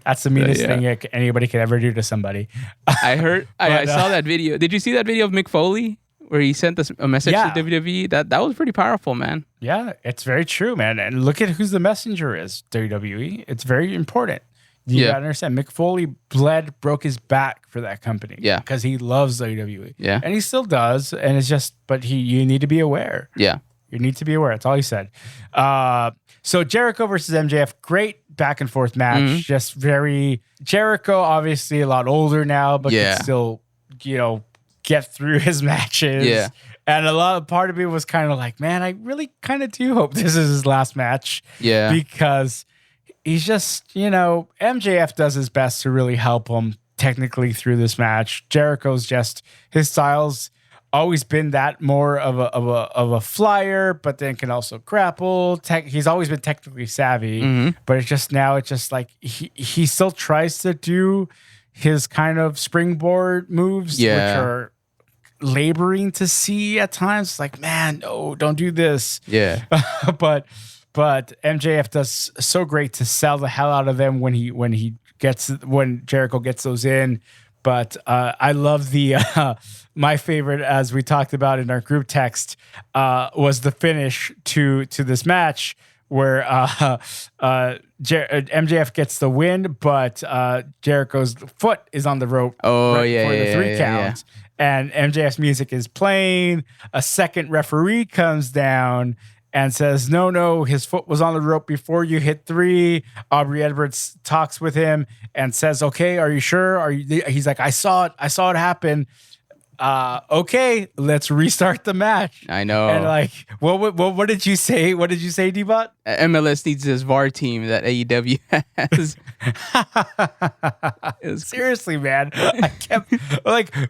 That's the meanest thing anybody could ever do to somebody. I saw that video. Did you see that video of Mick Foley where he sent a message to WWE? That was pretty powerful, man. Yeah, it's very true, man. And look at who's the messenger is, WWE. It's very important. You gotta understand, Mick Foley broke his back for that company. Yeah. Because he loves WWE. Yeah. And he still does. And it's just, but you need to be aware. Yeah. You need to be aware. That's all he said. So Jericho versus MJF, great back and forth match. Mm-hmm. Just very Jericho, obviously a lot older now, but can still, get through his matches. Yeah. And part of me was kind of like, man, I really kind of do hope this is his last match. Yeah. Because he's just, MJF does his best to really help him technically through this match. Jericho's just, his style's always been that more of a flyer, but then can also grapple. He's always been technically savvy, but it's just like he still tries to do his kind of springboard moves, which are laboring to see at times. It's like, man, no, don't do this. Yeah. But MJF does so great to sell the hell out of them when Jericho gets those in. But I love my favorite, as we talked about in our group text, was the finish to this match where MJF gets the win, but Jericho's foot is on the rope for the 3 count. Yeah. And MJF's music is playing. A second referee comes down and says, no, his foot was on the rope before you hit 3. Aubrey Edwards talks with him and says, okay, are you sure? He's like, I saw it happen. Okay, let's restart the match. I know. And like, what did you say? What did you say, D-Bot? MLS needs this VAR team that AEW has. Seriously, man. I kept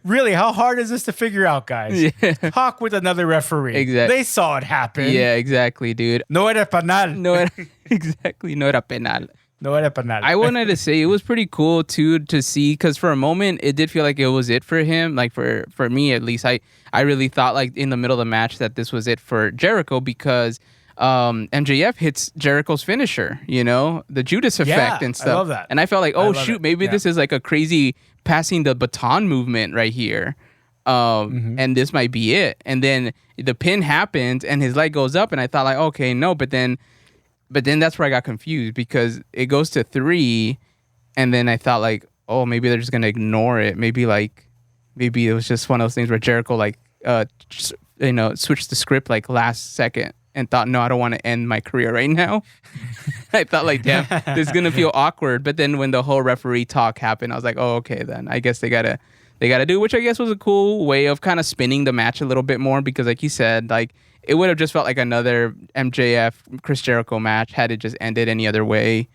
really, how hard is this to figure out, guys? Yeah. Talk with another referee. Exactly. They saw it happen. Yeah, exactly, dude. No era penal. Exactly, no era penal. No era penal. I wanted to say it was pretty cool too to see, because for a moment it did feel like it was it for him. Like for me at least, I really thought like in the middle of the match that this was it for Jericho, because MJF hits Jericho's finisher, the Judas effect and stuff. I love that. And I felt like, oh shoot, maybe this is like a crazy passing the baton movement right here. And this might be it. And then the pin happens and his leg goes up, and I thought like, okay, no, but then that's where I got confused, because it goes to 3, and then I thought like, oh, maybe they're just gonna ignore it. Maybe like maybe it was just one of those things where Jericho switched the script like last second and thought, no, I don't want to end my career right now. I thought like, damn, this is gonna feel awkward. But then when the whole referee talk happened, I was like, oh, okay, then I guess they gotta do, which I guess was a cool way of kind of spinning the match a little bit more, because like you said, like it would have just felt like another MJF Chris Jericho match had it just ended any other way.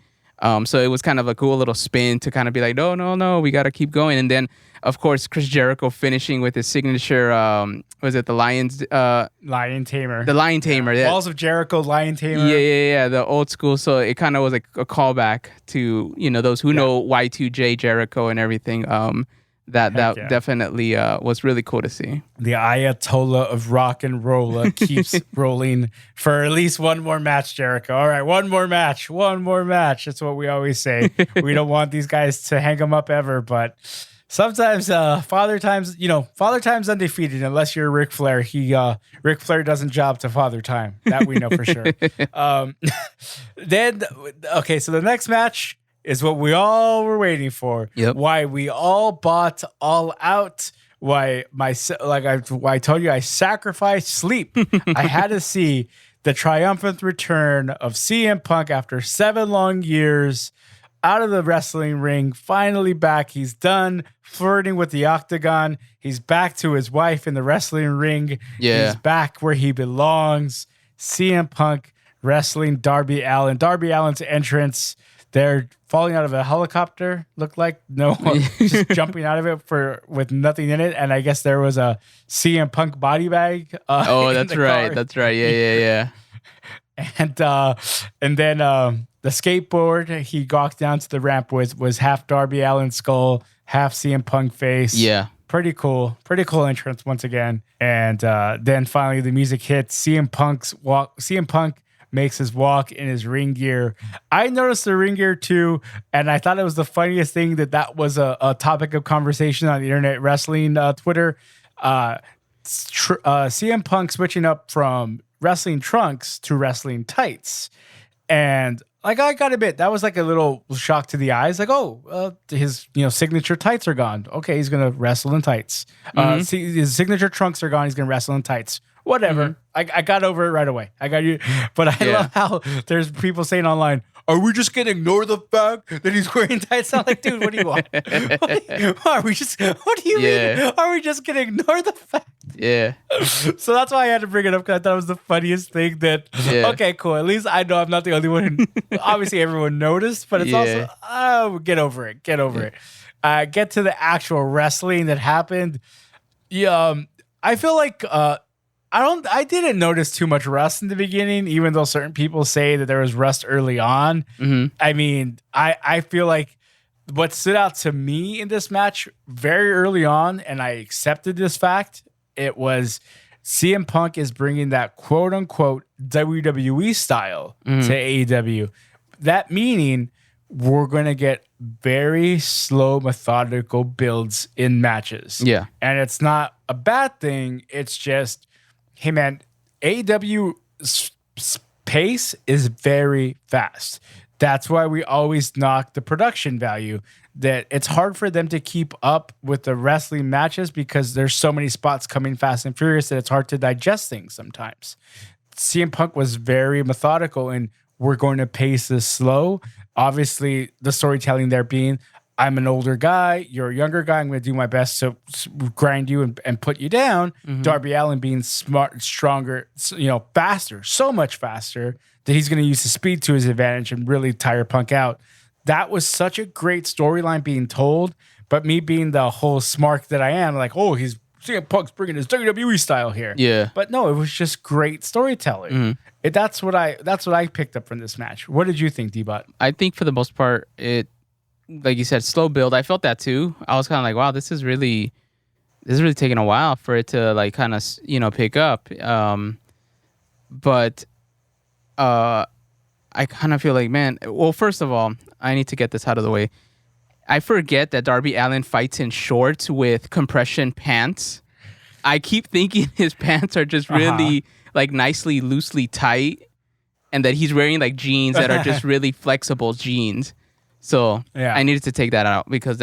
So it was kind of a cool little spin to kind of be like, no, we got to keep going. And then, of course, Chris Jericho finishing with his signature, was it the Lions? Lion Tamer. The Lion Tamer. Yeah. Balls of Jericho, Lion Tamer. Yeah. The old school. So it kind of was like a callback to, those who know Y2J Jericho and everything. That definitely was really cool to see. The Ayatollah of rock and roll keeps rolling for at least one more match, Jericho. All right, one more match. That's what we always say. We don't want these guys to hang them up ever, but sometimes Father Time's undefeated unless you're Ric Flair. Ric Flair doesn't job to Father Time. That we know for sure. So the next match is what we all were waiting for. Yep. Why we all bought All Out. Why I told you I sacrificed sleep. I had to see the triumphant return of CM Punk after 7 long years out of the wrestling ring. Finally back. He's done flirting with the octagon. He's back to his wife in the wrestling ring. Yeah. He's back where he belongs. CM Punk wrestling Darby Allin. Darby Allin's entrance. They're falling out of a helicopter, looked like. No, just jumping out of it with nothing in it. And I guess there was a CM Punk body bag. That's right. That's right. Yeah. And then the skateboard he walked down to the ramp was half Darby Allin's skull, half CM Punk face. Yeah. Pretty cool entrance once again. And then finally the music hits. CM Punk makes his walk in his ring gear. I noticed the ring gear too, and I thought it was the funniest thing that was a topic of conversation on the internet wrestling Twitter. CM Punk switching up from wrestling trunks to wrestling tights. And like, I got a bit, that was like a little shock to the eyes. Like, his signature tights are gone. Okay, he's gonna wrestle in tights. His signature trunks are gone. He's gonna wrestle in tights. Whatever. I got over it right away. I got you. But I love how there's people saying online, are we just going to ignore the fact that he's wearing tights? I'm like, dude, what do you want? What do you mean? Are we just going to ignore the fact? Yeah. So that's why I had to bring it up, because I thought it was the funniest thing okay, cool. At least I know I'm not the only one. Obviously, everyone noticed, but it's also, get over it. Get to the actual wrestling that happened. Yeah. I feel like, I didn't notice too much rust in the beginning, even though certain people say that there was rust early on. Mm-hmm. I mean, I feel like what stood out to me in this match very early on, and I accepted this fact, it was CM Punk is bringing that quote unquote WWE style to AEW. That meaning we're going to get very slow, methodical builds in matches. Yeah. And it's not a bad thing. It's just, hey man, AEW's pace is very fast. That's why we always knock the production value. That it's hard for them to keep up with the wrestling matches because there's so many spots coming fast and furious that it's hard to digest things sometimes. CM Punk was very methodical, and we're going to pace this slow. Obviously, the storytelling there being, I'm an older guy, you're a younger guy, I'm going to do my best to grind you and put you down. Mm-hmm. Darby Allin being smart, stronger, faster, so much faster that he's going to use his speed to his advantage and really tire Punk out. That was such a great storyline being told, but me being the whole smark that I am, like, oh, he's CM Punk's bringing his WWE style here. Yeah. But no, it was just great storytelling. Mm-hmm. That's what I picked up from this match. What did you think, D-Bot? I think for the most part, it, like you said, slow build. I felt that too. I was kind of like, wow, this is really taking a while for it to like kind of, pick up. But I kind of feel like, man, well, first of all, I need to get this out of the way. I forget that Darby Allin fights in shorts with compression pants. I keep thinking his pants are just really like nicely, loosely tight, and that he's wearing like jeans that are just really flexible jeans. So I needed to take that out because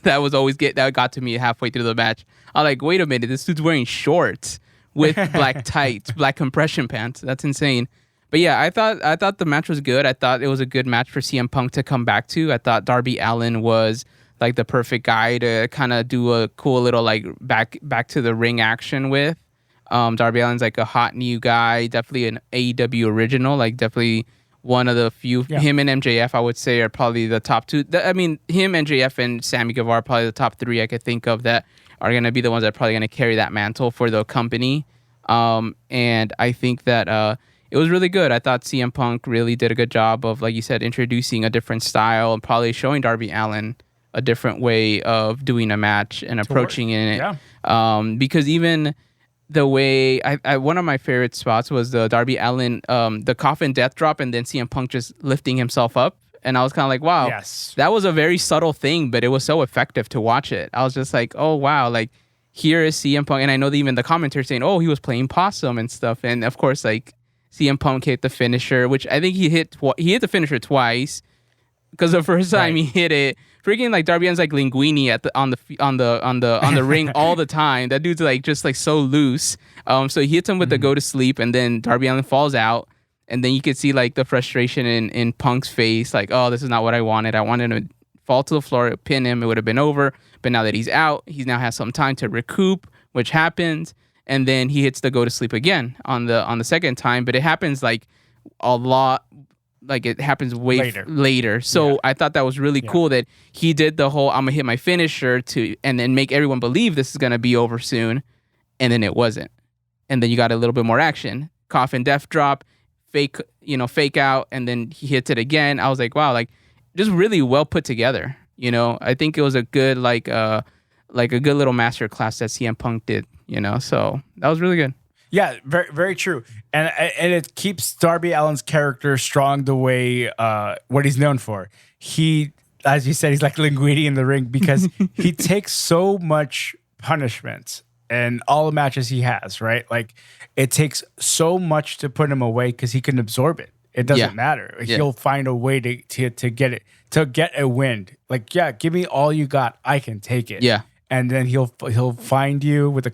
that got to me halfway through the match. I'm like, wait a minute, this dude's wearing shorts with black tights, black compression pants. That's insane. But yeah, I thought the match was good. I thought it was a good match for CM Punk to come back to. I thought Darby Allin was like the perfect guy to kind of do a cool little like back to the ring action with. Darby Allin's like a hot new guy, definitely an AEW original, like definitely one of the few. Yeah. Him and MJF, I would say, are probably the top two. I mean, him, MJF, and Sammy Guevara are probably the top three I could think of that are going to be the ones that are probably going to carry that mantle for the company. And I think that it was really good. I thought CM Punk really did a good job of, like you said, introducing a different style and probably showing Darby Allin a different way of doing a match and approaching it. Yeah. Because even the way I one of my favorite spots was the Darby Allin, the coffin death drop, and then CM Punk just lifting himself up. And I was kind of like, wow, that was a very subtle thing, but it was so effective to watch it. I was just like, oh, wow, like here is CM Punk. And I know that even the commentary saying, oh, he was playing possum and stuff. And of course, like CM Punk hit the finisher, which I think he hit the finisher twice, because the first time he hit it, freaking like Darby Allin's like linguini on the ring all the time. That dude's like just like so loose. So he hits him with the go to sleep, and then Darby Allin falls out, and then you could see like the frustration in Punk's face, like, oh, this is not what I wanted. I wanted him to fall to the floor, pin him, it would have been over. But now that he's out, he now has some time to recoup, which happens, and then he hits the go to sleep again on the second time. But it happens like a lot. Like it happens way later. So I thought that was really cool that he did the whole I'm gonna hit my finisher and then make everyone believe this is gonna be over soon, and then it wasn't. And then you got a little bit more action. Coffin death drop, fake out, and then he hits it again. I was like, wow, like just really well put together. I think it was a good like a good little master class that CM Punk did. So that was really good. Yeah, very, very true. And it keeps Darby Allin's character strong the way what he's known for. He, as you said, he's like linguini in the ring because he takes so much punishment in all the matches he has, right? Like it takes so much to put him away because he can absorb it. It doesn't matter. He'll find a way to get it, to get a win. Like, give me all you got. I can take it. Yeah. And then he'll find you with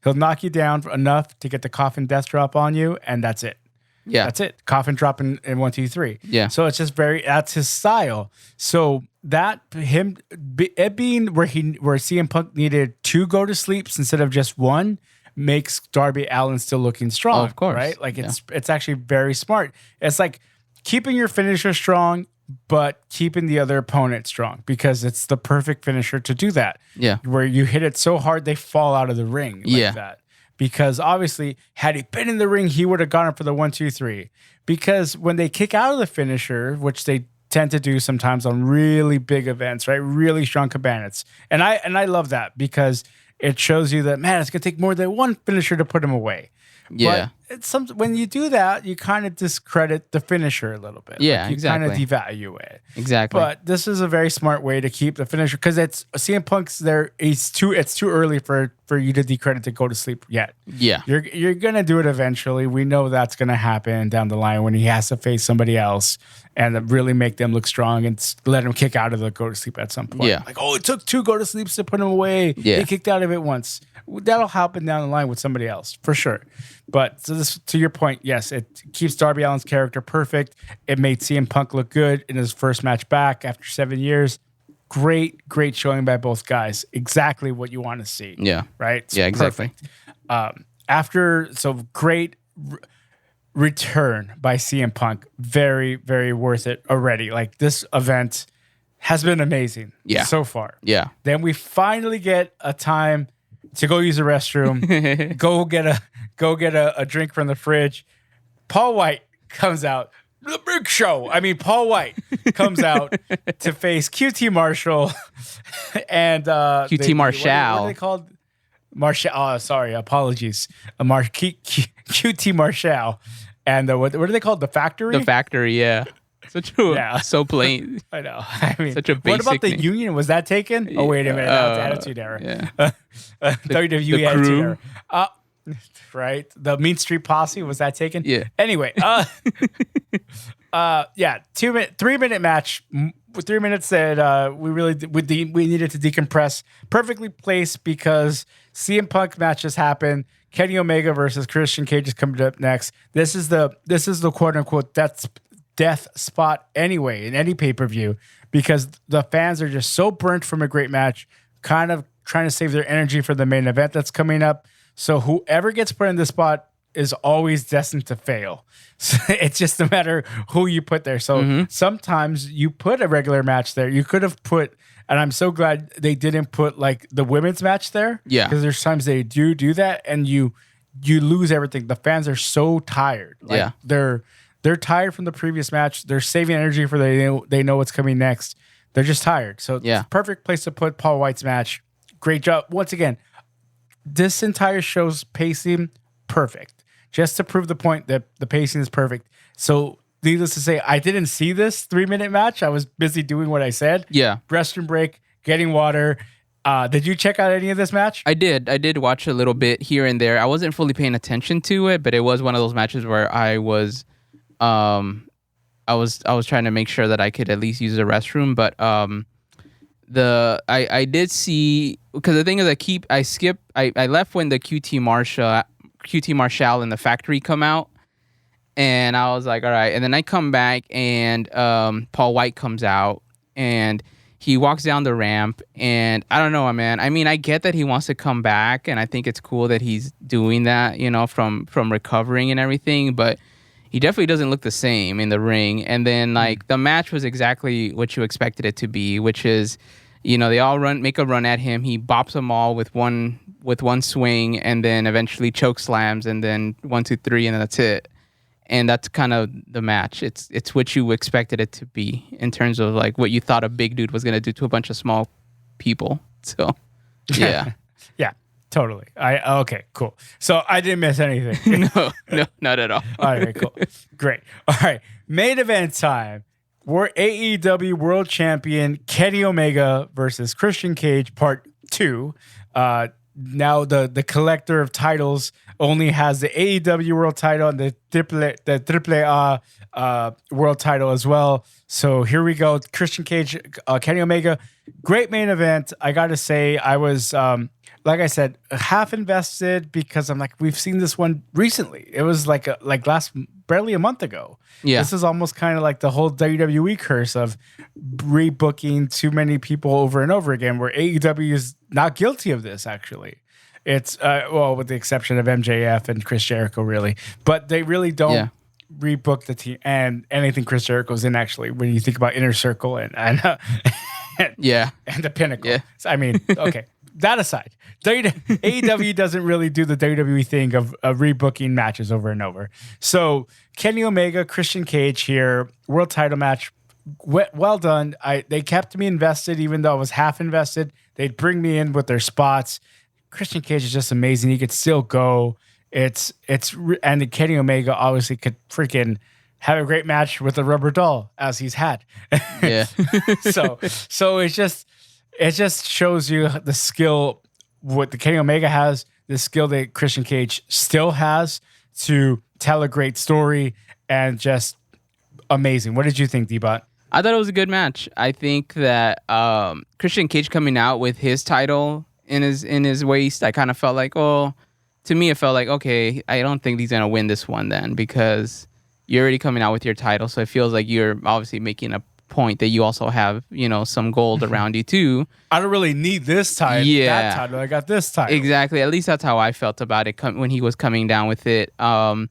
he'll knock you down enough to get the coffin death drop on you, and that's it. Yeah, that's it. Coffin drop in 1, 2, 3. Yeah. So it's just that's his style. So that it being where CM Punk needed 2 go to sleeps instead of just 1 makes Darby Allin still looking strong. Oh, of course, right? Like it's actually very smart. It's like keeping your finisher strong, but keeping the other opponent strong, because it's the perfect finisher to do that. Yeah. Where you hit it so hard, they fall out of the ring like that. Because obviously, had he been in the ring, he would have gone up for the 1, 2, 3. Because when they kick out of the finisher, which they tend to do sometimes on really big events, right? Really strong cabinets. And I love that because it shows you that, man, it's going to take more than 1 finisher to put him away. Yeah. But when you do that, you kind of discredit the finisher a little bit. Yeah, like exactly. You kind of devalue it. Exactly. But this is a very smart way to keep the finisher, because it's CM Punk's there. It's too early for you to decredit to go to sleep yet. Yeah. You're gonna do it eventually. We know that's gonna happen down the line when he has to face somebody else and really make them look strong and let him kick out of the go to sleep at some point. Yeah. Like, oh, it took 2 go to sleeps to put him away. Yeah. He kicked out of it once. That'll happen down the line with somebody else for sure. But to your point, yes, it keeps Darby Allin's character perfect. It made CM Punk look good in his first match back after 7 years. Great showing by both guys. Exactly what you want to see. Yeah. Right? It's exactly. Great return by CM Punk. Very, very worth it already. Like, this event has been amazing so far. Yeah. Then we finally get a time to go use the restroom, go get a drink from the fridge. Paul White comes out. The Big Show. I mean, Paul White comes out to face QT Marshall and QT Marshall. What are they called? Marshall. Oh, sorry. Apologies. QT Marshall. And what are they called? The Factory? The Factory, yeah. So plain. I know. I mean, such a basic what about the name. Union? Was that taken? Oh, wait a minute. That was Attitude Era. Yeah. WWE Attitude Era. Right? The Mean Street Posse, was that taken? Yeah. Anyway, 3-minute match. 3 minutes that we needed to decompress. Perfectly placed because CM Punk matches happen. Kenny Omega versus Christian Cage is coming up next. This is the quote unquote death spot anyway in any pay-per-view because the fans are just so burnt from a great match, kind of trying to save their energy for the main event that's coming up. So whoever gets put in this spot is always destined to fail. So it's just a matter who you put there. So sometimes you put a regular match there. You could have put, and I'm so glad they didn't put like the women's match there. Yeah. Because there's times they do that and you lose everything. The fans are so tired. Like they're tired from the previous match. They're saving energy for they know what's coming next. They're just tired. So it's a perfect place to put Paul White's match. Great job. Once again, this entire show's pacing, perfect. Just to prove the point that the pacing is perfect. So, needless to say, I didn't see this 3-minute match. I was busy doing what I said. Yeah. Restroom break, getting water. Did you check out any of this match? I did watch a little bit here and there. I wasn't fully paying attention to it, but it was one of those matches where I was trying to make sure that I could at least use the restroom. But I did see, because the thing is I left when the QT Marshall and the Factory come out, and I was like, all right. And then I come back and Paul White comes out and he walks down the ramp, and I don't know, man. I mean, I get that he wants to come back, and I think it's cool that he's doing that, from recovering and everything, but he definitely doesn't look the same in the ring. And then like the match was exactly what you expected it to be, which is, they all make a run at him. He bops them all with one swing, and then eventually choke slams, and then 1, 2, 3, and then that's it. And that's kind of the match. It's what you expected it to be in terms of like what you thought a big dude was gonna do to a bunch of small people. So, yeah, yeah, totally. Okay, cool. So I didn't miss anything. No, not at all. All right, cool, great. All right, main event time. We're AEW World Champion Kenny Omega versus Christian Cage, Part 2. Now the collector of titles only has the AEW World Title and the AAA World Title as well. So here we go. Christian Cage, Kenny Omega, great main event. I got to say, I was like I said, half invested because I'm like, we've seen this one recently. It was like barely a month ago. Yeah. This is almost kind of like the whole WWE curse of rebooking too many people over and over again, where AEW is not guilty of this, actually. It's, with the exception of MJF and Chris Jericho, really. But they really don't rebook the team and anything Chris Jericho's in, actually, when you think about Inner Circle and the Pinnacle. Yeah. So, I mean, okay. That aside, AEW doesn't really do the WWE thing of rebooking matches over and over. So Kenny Omega, Christian Cage here, world title match. Well done. They kept me invested, even though I was half invested. They'd bring me in with their spots. Christian Cage is just amazing. He could still go. And Kenny Omega obviously could freaking have a great match with a rubber doll, as he's had. Yeah. So it just shows you the skill what the Kenny Omega has, the skill that Christian Cage still has to tell a great story, and just amazing. What did you think, D-Bot? I thought it was a good match. I think that Christian Cage coming out with his title in his waist, I kind of felt like, to me it felt like, okay, I don't think he's gonna win this one then, because you're already coming out with your title, so it feels like you're obviously making a point that you also have, some gold around you too. I don't really need this title. Yeah, that title. I got this title. Exactly. At least that's how I felt about it when he was coming down with it. And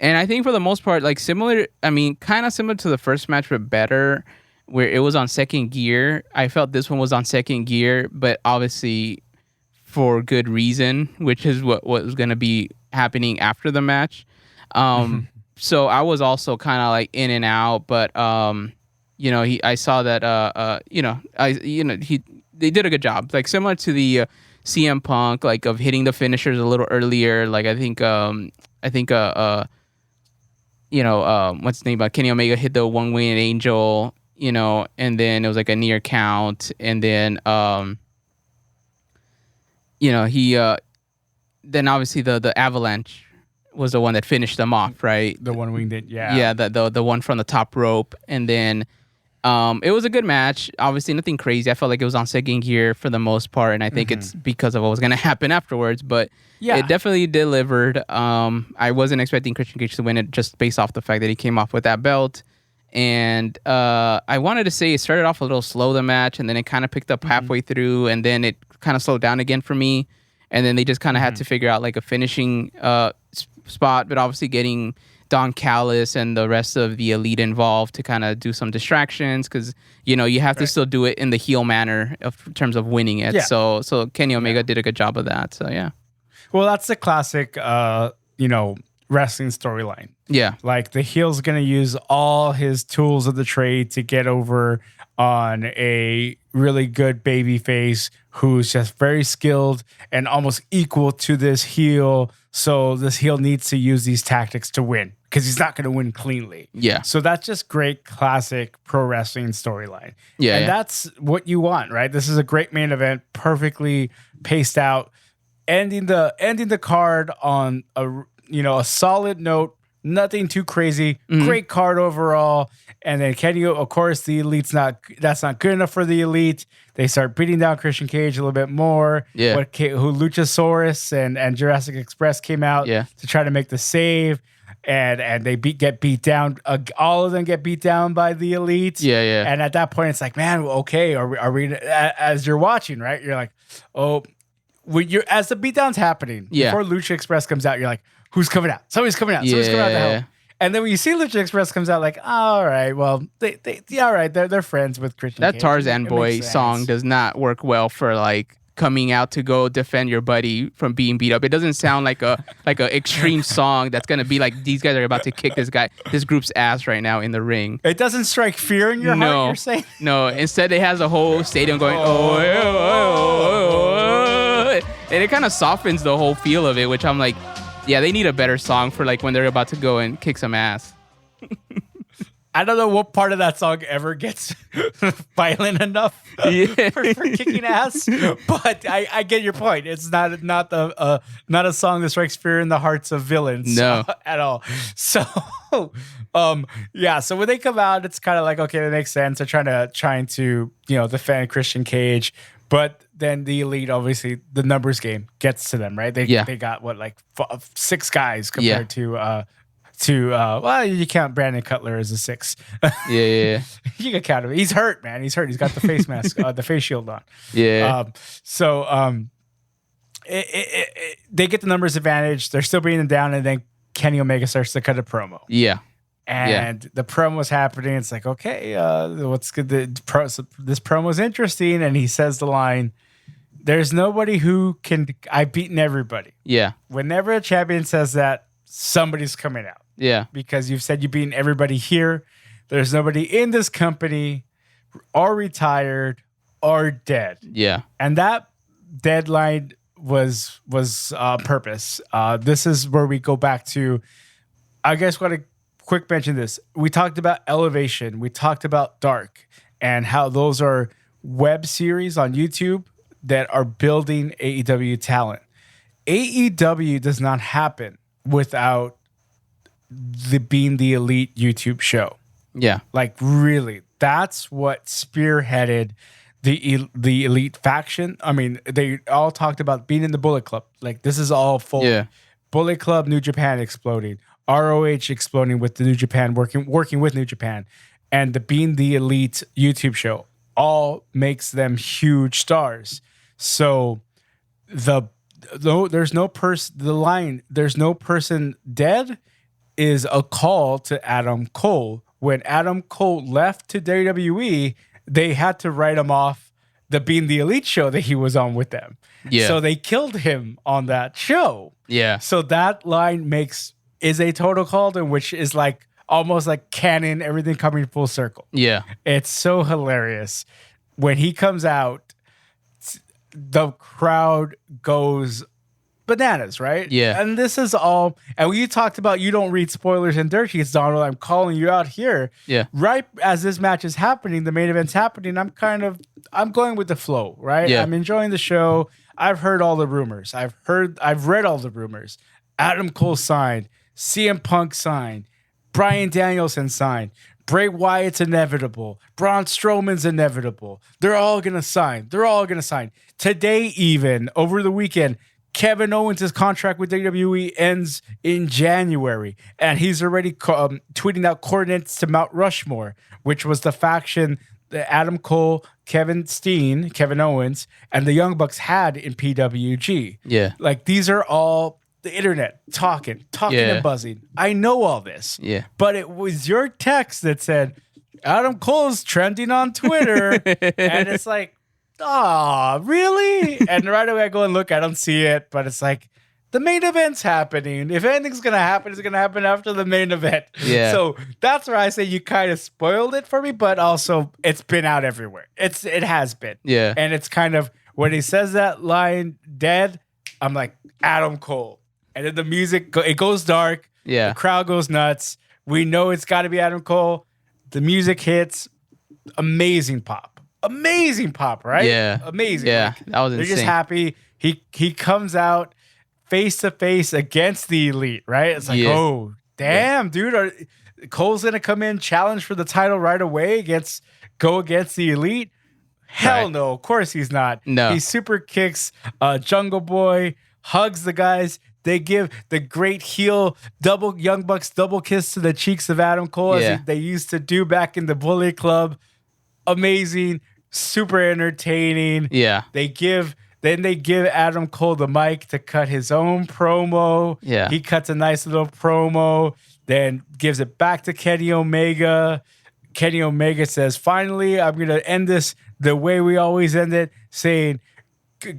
I think for the most part, like kind of similar to the first match, but better, where it was on second gear. I felt this one was on second gear, but obviously for good reason, which is what was going to be happening after the match. So I was also kind of like in and out, but I saw that they did a good job, like similar to the CM Punk, like of hitting the finishers a little earlier. Like I think what's his name? Kenny Omega hit the one-winged angel, and then it was like a near count, and then he then obviously the avalanche was the one that finished them off, right? The one winged, yeah. Yeah, the one from the top rope, and then It was a good match. Obviously, nothing crazy. I felt like it was on second gear for the most part, and I think it's because of what was going to happen afterwards. But it definitely delivered. I wasn't expecting Christian Cage to win it just based off the fact that he came off with that belt. And I wanted to say it started off a little slow, the match, and then it kind of picked up halfway through, and then it kind of slowed down again for me. And then they just kind of had to figure out like a finishing spot, but obviously getting Don Callis and the rest of the Elite involved to kind of do some distractions, because you have to still do it in the heel manner in terms of winning it. Yeah. So Kenny Omega did a good job of that. So yeah. Well, that's the classic, wrestling storyline. Yeah. Like the heel's going to use all his tools of the trade to get over on a really good baby face who's just very skilled and almost equal to this heel. So this heel needs to use these tactics to win because he's not going to win cleanly. Yeah. So that's just great classic pro wrestling storyline. Yeah. And that's what you want, right? This is a great main event, perfectly paced out, ending the card on a solid note. Nothing too crazy. Great card overall. And then Kenny, of course, the Elite's that's not good enough for the Elite. They start beating down Christian Cage a little bit more. Yeah. Who Luchasaurus and Jurassic Express came out to try to make the save. And they get beat down. All of them get beat down by the Elite. Yeah, yeah. And at that point, it's like, man, okay, are we as you're watching, right? You're like, oh, as the beatdown's happening, before Lucha Express comes out, you're like, who's coming out? Somebody's coming out. Somebody's coming out the hell. And then when you see Lucha Express comes out, like, all right, well, they're friends with Christian That Cage. Tarzan Boy song does not work well for like coming out to go defend your buddy from being beat up. It doesn't sound like a extreme song that's gonna be like these guys are about to kick this group's ass right now in the ring. It doesn't strike fear in your heart, you're saying? No, instead it has a whole stadium going, and it kind of softens the whole feel of it, which I'm like, yeah, they need a better song for like when they're about to go and kick some ass. I don't know what part of that song ever gets violent enough for kicking ass, but I get your point. It's not a song that strikes fear in the hearts of villains at all. So so when they come out, it's kind of like, okay, that makes sense. They're trying to defend Christian Cage, but then the Elite, obviously, the numbers game gets to them, right? They got what, like 6 guys compared to well, you count Brandon Cutler as a 6. Yeah. You can count him. He's hurt, man. He's hurt. He's got the face mask, the face shield on. Yeah. They get the numbers advantage. They're still bringing them down, and then Kenny Omega starts to cut a promo. Yeah. And the promo's happening. It's like, okay, what's good? This promo's interesting. And he says the line, "There's nobody who can. I've beaten everybody." Yeah. Whenever a champion says that, somebody's coming out. Yeah. Because you've said you've beaten everybody here. There's nobody in this company or retired or dead. Yeah. And that deadline was purpose. This is where we go back to, I guess, what a quick mention this. We talked about Elevation. We talked about Dark and how those are web series on YouTube that are building AEW talent. AEW does not happen without being the Elite YouTube show. Yeah. Like, really, that's what spearheaded the Elite faction. I mean, they all talked about being in the Bullet Club. Like, this is all full. Yeah. Bullet Club, New Japan exploding. ROH exploding with the New Japan, working with New Japan. And being the Elite YouTube show all makes them huge stars. So there's no person dead is a call to Adam Cole. When Adam Cole left to WWE, they had to write him off the Being the Elite show that he was on with them. Yeah. So they killed him on that show. Yeah. So that line is a total call to, which is like almost like canon, everything coming full circle. Yeah. It's so hilarious. When he comes out, the crowd goes bananas, right? Yeah. And this is all, and when you talked about you don't read spoilers and dirt sheets, Donald, I'm calling you out here. Yeah. Right as this match is happening, the main event's happening, I'm going with the flow, right? Yeah. I'm enjoying the show. I've heard all the rumors. I've read all the rumors. Adam Cole signed. CM Punk signed. Bryan Danielson signed. Bray Wyatt's inevitable. Braun Strowman's inevitable. They're all going to sign. Today, even, over the weekend, Kevin Owens' contract with WWE ends in January. And he's already tweeting out coordinates to Mount Rushmore, which was the faction that Adam Cole, Kevin Owens, and the Young Bucks had in PWG. Yeah. Like, these are all the internet talking and buzzing. I know all this. Yeah. But it was your text that said, Adam Cole's trending on Twitter. And it's like, oh, really? And right away I go and look, I don't see it. But it's like, the main event's happening. If anything's going to happen, it's going to happen after the main event. Yeah. So that's where I say you kind of spoiled it for me. But also, it's been out everywhere. It has been. Yeah. And it's kind of, when he says that line, dead, I'm like, Adam Cole. And then the music, it goes dark. Yeah. The crowd goes nuts. We know it's got to be Adam Cole. The music hits. Amazing pop, right? Yeah. Amazing. Yeah. That was they're insane. just happy. He comes out face to face against the Elite, right? It's like, oh, damn, dude. Cole's going to come in, challenge for the title right away, go against the Elite? Hell no. Of course he's not. No. He super kicks Jungle Boy, hugs the guys. They give the great heel Young Bucks double kiss to the cheeks of Adam Cole as they used to do back in the Bullet Club. Amazing, super entertaining. Yeah. They give Adam Cole the mic to cut his own promo. Yeah. He cuts a nice little promo, then gives it back to Kenny Omega. Kenny Omega says, finally, I'm going to end this the way we always end it, saying,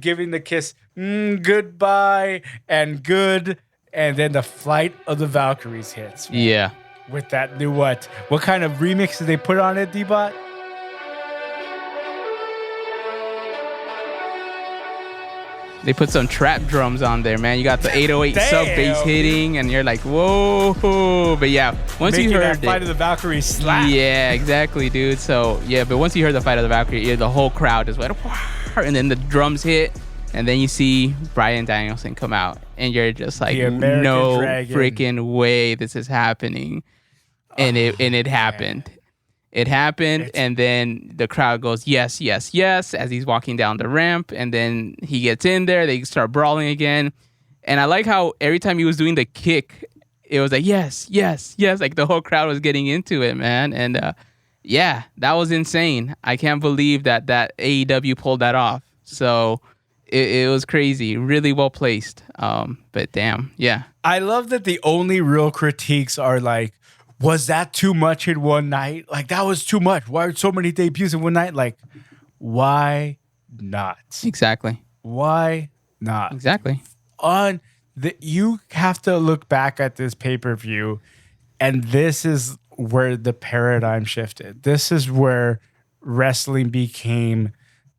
giving the kiss, goodbye and good. And then the Flight of the Valkyries hits. Man. Yeah. With that new what kind of remix did they put on it, D-Bot? They put some trap drums on there, man. You got the 808 sub bass hitting, and you're like, whoa. But yeah, once you heard that Flight of the Valkyries slap. Yeah, exactly, dude. So yeah, but once you heard the Fight of the Valkyrie, the whole crowd just went, and then the drums hit, and then you see Bryan Danielson come out, and you're just like, no freaking way this is happening. And it happened. Man. It happened, and then the crowd goes, yes, yes, yes, as he's walking down the ramp, and then he gets in there, they start brawling again. And I like how every time he was doing the kick, it was like, yes, yes, yes, like the whole crowd was getting into it, man. And yeah, that was insane. I can't believe that AEW pulled that off. So it was crazy, really well placed. But damn, yeah. I love that the only real critiques are like, was that too much in one night? Like, that was too much. Why are so many debuts in one night? Like, why not? Exactly. Why not? Exactly. You have to look back at this pay-per-view, and this is where the paradigm shifted. This is where wrestling became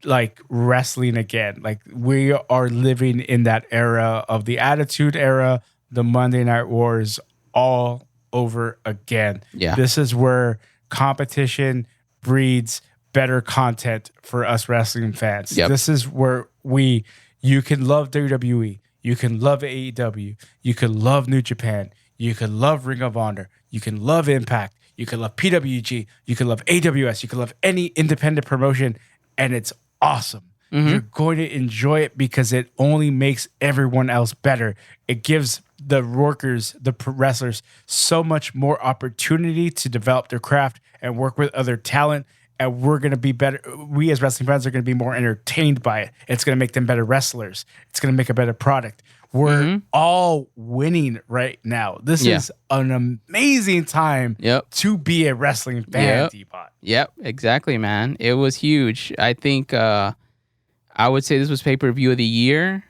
like wrestling again. Like, we are living in that era of the Attitude Era, the Monday Night Wars, all over again. Yeah. This is where competition breeds better content for us wrestling fans. Yep. This is where you can love WWE, you can love AEW, you can love New Japan, you can love Ring of Honor, you can love Impact, you can love PWG, you can love AWS, you can love any independent promotion, and it's awesome. Mm-hmm. You're going to enjoy it because it only makes everyone else better. It gives the workers, the wrestlers, so much more opportunity to develop their craft and work with other talent. And we're going to be better. We as wrestling fans are going to be more entertained by it. It's going to make them better wrestlers. It's going to make a better product. We're all winning right now. This is an amazing time to be a wrestling fan, D-Bot. Yep, exactly, man. It was huge. I think I would say this was pay-per-view of the year.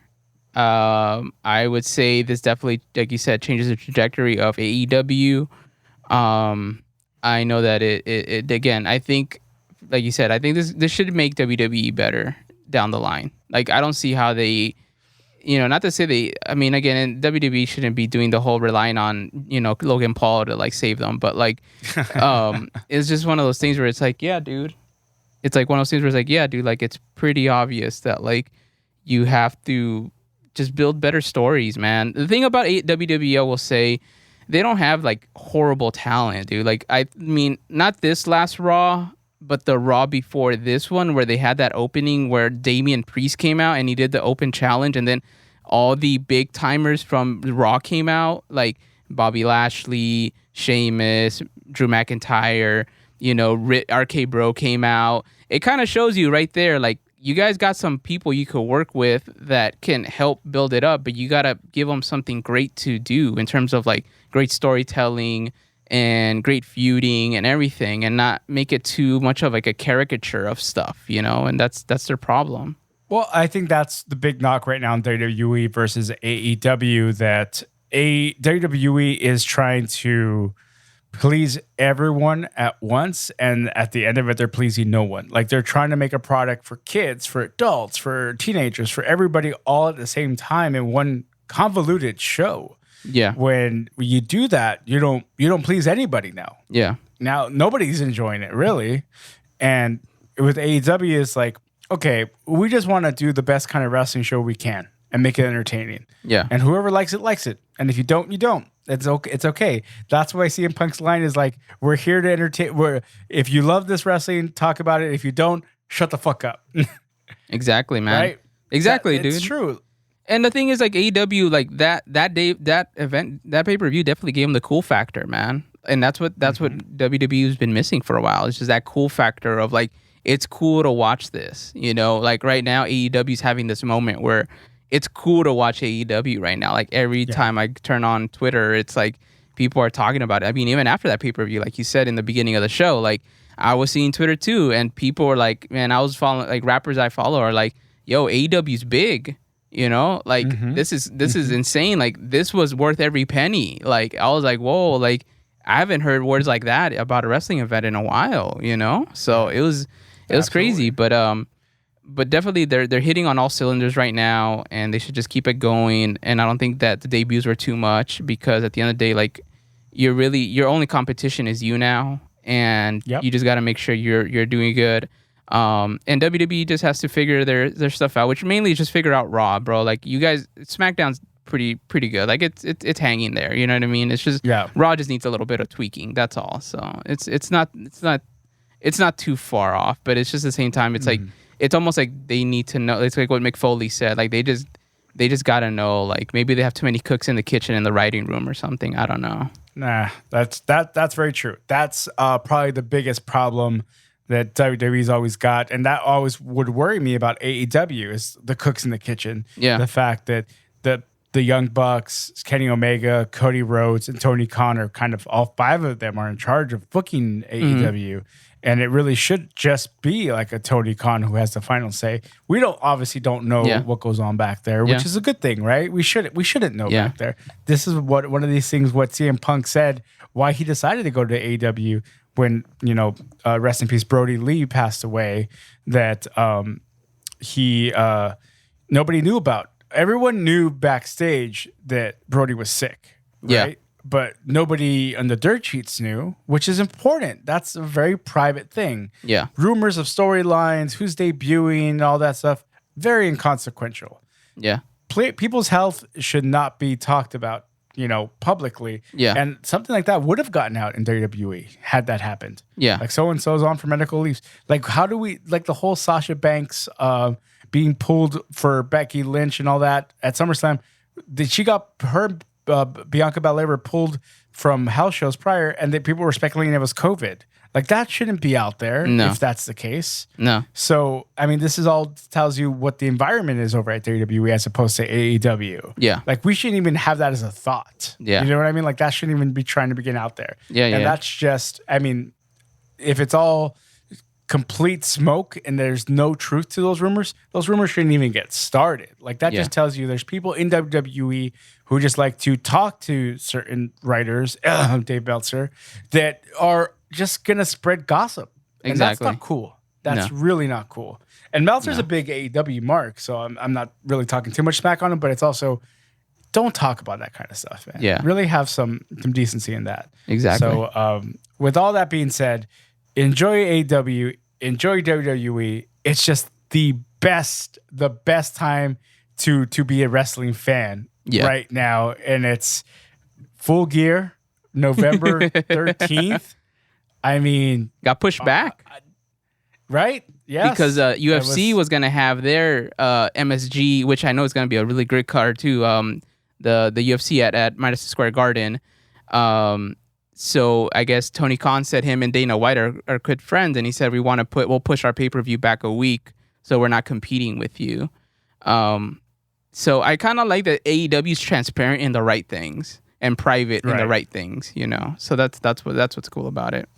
I would say this definitely, like you said, changes the trajectory of AEW. I know that it again, I think, like you said, I think this should make WWE better down the line. Like, I don't see how they, not to say again, WWE shouldn't be doing the whole relying on, Logan Paul to like save them. But like, it's just one of those things where it's like, yeah, dude. It's like one of those things where it's like, yeah, dude, like it's pretty obvious that like you have to just build better stories, man. The thing about WWE, I will say, they don't have like horrible talent, dude. Like I mean, not this last Raw, but the Raw before this one where they had that opening where Damian Priest came out and he did the open challenge, and then all the big timers from Raw came out, like Bobby Lashley, Sheamus, Drew McIntyre, RK Bro came out. It kind of shows you right there, like, you guys got some people you could work with that can help build it up, but you got to give them something great to do in terms of like great storytelling and great feuding and everything, and not make it too much of like a caricature of stuff, and that's their problem. Well, I think that's the big knock right now in WWE versus AEW, that WWE is trying to please everyone at once, and at the end of it, they're pleasing no one. Like, they're trying to make a product for kids, for adults, for teenagers, for everybody all at the same time in one convoluted show. Yeah. When you do that, you don't please anybody now. Yeah. Now nobody's enjoying it really. And with AEW, it's like, okay, we just want to do the best kind of wrestling show we can and make it entertaining. Yeah. And whoever likes it, likes it. And if you don't, you don't. It's okay. It's okay. That's why CM Punk's line is like, we're here to entertain. If you love this wrestling, talk about it. If you don't, shut the fuck up. Exactly, man. Right? Exactly, dude. It's true. And the thing is, like, AEW, like that day, that event, that pay-per-view definitely gave them the cool factor, man. And that's what WWE has been missing for a while. It's just that cool factor of like, it's cool to watch this, like right now AEW is having this moment where it's cool to watch AEW right now. Like every time I turn on Twitter, it's like people are talking about it. I mean, even after that pay-per-view, like you said in the beginning of the show, like I was seeing Twitter too, and people were like, man, I was following, like, rappers I follow are like, yo, AEW's big, like this is insane. Like, this was worth every penny. Like, I was like, whoa, like I haven't heard words like that about a wrestling event in a while, So it was crazy, but definitely they're hitting on all cylinders right now, and they should just keep it going. And I don't think that the debuts were too much, because at the end of the day, like, your only competition is you now, and you just got to make sure you're doing good. And WWE just has to figure their stuff out, which mainly is just figure out Raw, bro. Like, you guys, SmackDown's pretty good. Like, it's hanging there. You know what I mean? It's just Raw just needs a little bit of tweaking. That's all. So it's not too far off, but it's just at the same time, it's like, it's almost like they need to know. It's like what Mick Foley said. Like, they just got to know, like, maybe they have too many cooks in the kitchen in the writing room or something. I don't know. Nah, that's very true. That's probably the biggest problem that WWE's always got, and that always would worry me about AEW is the cooks in the kitchen. Yeah. The fact that the Young Bucks, Kenny Omega, Cody Rhodes, and Tony Khan are kind of, all five of them are in charge of booking AEW. And it really should just be like a Tony Khan who has the final say. We obviously don't know what goes on back there, which is a good thing, right? We shouldn't know back there. This is one of these things, what CM Punk said, why he decided to go to AEW when, rest in peace, Brody Lee passed away, that he nobody knew about. Everyone knew backstage that Brody was sick, right? Yeah. But nobody on the dirt sheets knew, which is important. That's a very private thing. Yeah. Rumors of storylines, who's debuting, all that stuff, very inconsequential. Yeah. People's health should not be talked about, publicly. Yeah. And something like that would have gotten out in WWE had that happened. Yeah. Like, so-and-so's on for medical leaves. Like, how do we, like, the whole Sasha Banks being pulled for Becky Lynch and all that at SummerSlam, she got her... Bianca Belair were pulled from house shows prior, and that people were speculating it was COVID. Like, that shouldn't be out there if that's the case. No. So, I mean, this is all tells you what the environment is over at WWE as opposed to AEW. Yeah. Like, we shouldn't even have that as a thought. Yeah. You know what I mean? Like, that shouldn't even be trying to begin out there. Yeah, and that's just, I mean, if it's all complete smoke and there's no truth to those rumors shouldn't even get started. Like, that just tells you there's people in WWE who just like to talk to certain writers, Dave Meltzer, that are just gonna spread gossip. And exactly. That's not cool. That's really not cool. And Meltzer's a big AEW mark, so I'm not really talking too much smack on him, but it's also, don't talk about that kind of stuff, man. Yeah. Really have some decency in that. Exactly. So with all that being said, enjoy AEW, enjoy WWE. It's just the best time to be a wrestling fan right now. And it's full gear, November 13th. I mean, got pushed back. Right? Yes. Because UFC was going to have their MSG, which I know is going to be a really great card too. The UFC at Madison Square Garden. So I guess Tony Khan said him and Dana White are good friends, and he said we'll push our pay-per-view back a week, so we're not competing with you. So I kind of like that AEW is transparent in the right things and private in the right things, you know. So that's what's cool about it.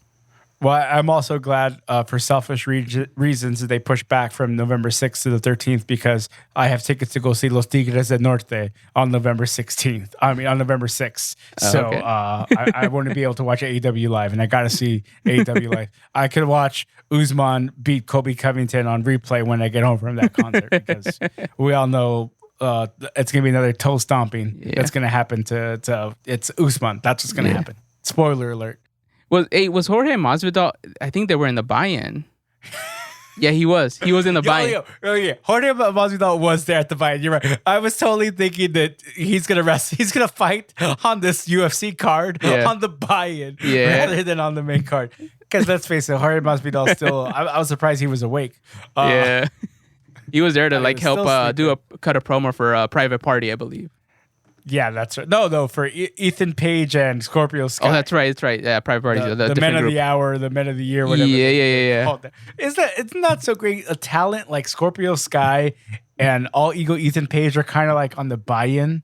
Well, I'm also glad for selfish reasons that they pushed back from November 6th to the 13th, because I have tickets to go see Los Tigres del Norte on November 16th. I mean, on November 6th. So okay. I want to be able to watch AEW live, and I got to see AEW live. I could watch Usman beat Kobe Covington on replay when I get home from that concert, because we all know it's going to be another toe stomping that's going to happen to it's Usman. That's what's going to happen. Spoiler alert. Was Jorge Masvidal? I think they were in the buy-in. Yeah, he was. He was in the buy-in. Yeah. Jorge Masvidal was there at the buy-in. You're right. I was totally thinking that he's gonna fight on this UFC card on the buy-in rather than on the main card. Because let's face it, Jorge Masvidal still. I was surprised he was awake. He was there to help cut a promo for a private party, I believe. Yeah, that's right. No, for Ethan Page and Scorpio Sky. Oh, that's right. Yeah, private parties. The men of the hour, the men of the year, whatever. Yeah. It's not so great. A talent like Scorpio Sky and All Ego Ethan Page are kind of like on the buy-in.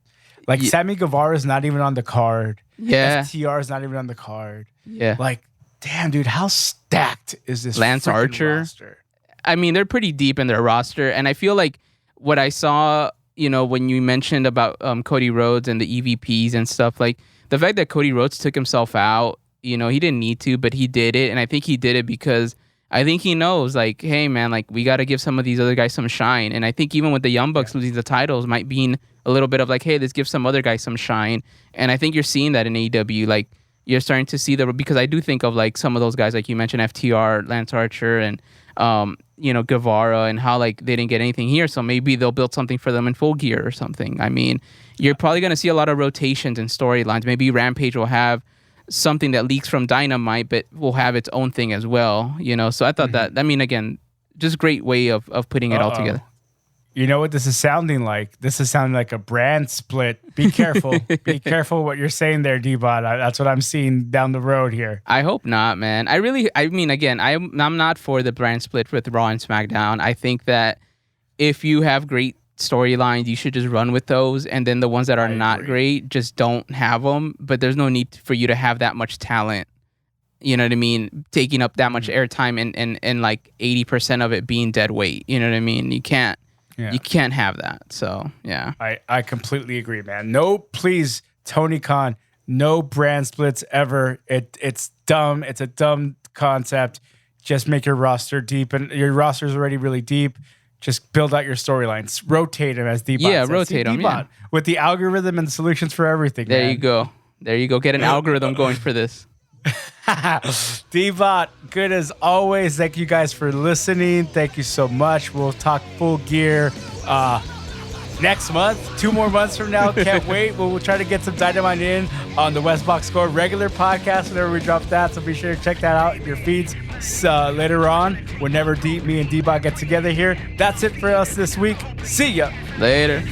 Like Sammy Guevara is not even on the card. Yeah. FTR is not even on the card. Yeah. Like, damn, dude, how stacked is this Lance Archer roster? I mean, they're pretty deep in their roster, and I feel like what I saw, you know, when you mentioned about Cody Rhodes and the EVPs and stuff, like the fact that Cody Rhodes took himself out, you know, he didn't need to, but he did it. And I think he did it because I think he knows, like, hey, man, like, we got to give some of these other guys some shine. And I think even with the Young Bucks losing the titles might be a little bit of like, hey, let's give some other guys some shine. And I think you're seeing that in AEW. Like, you're starting to see because I do think of like some of those guys, like you mentioned, FTR, Lance Archer, and you know, Guevara, and how like they didn't get anything here, so maybe they'll build something for them in Full Gear or something. I mean, you're probably going to see a lot of rotations and storylines. Maybe Rampage will have something that leaks from Dynamite, but will have its own thing as well, you know. So I thought that, I mean, again, just great way of putting it all together. You know what this is sounding like? This is sounding like a brand split. Be careful. Be careful what you're saying there, D-Bot. That's what I'm seeing down the road here. I hope not, man. I mean, again, I'm not for the brand split with Raw and SmackDown. I think that if you have great storylines, you should just run with those. And then the ones that are not great, just don't have them. But there's no need for you to have that much talent. You know what I mean? Taking up that much airtime and like 80% of it being dead weight. You know what I mean? You can't. Yeah. You can't have that. So, yeah. I completely agree, man. No, please, Tony Khan, no brand splits ever. It's dumb. It's a dumb concept. Just make your roster deep. And your roster is already really deep. Just build out your storylines. Rotate them as D-Bot. Yeah, rotate them. Yeah. With the algorithm and solutions for everything, There you go. Get an algorithm going for this. D-Bot, good as always. Thank you guys for listening. Thank you so much. We'll talk Full Gear next month, 2 more months from now. Can't wait. We'll try to get some Dynamite in on the West Box Score regular podcast whenever we drop that. So be sure to check that out in your feeds later on whenever me and D-Bot get together here. That's it for us this week. See ya. Later.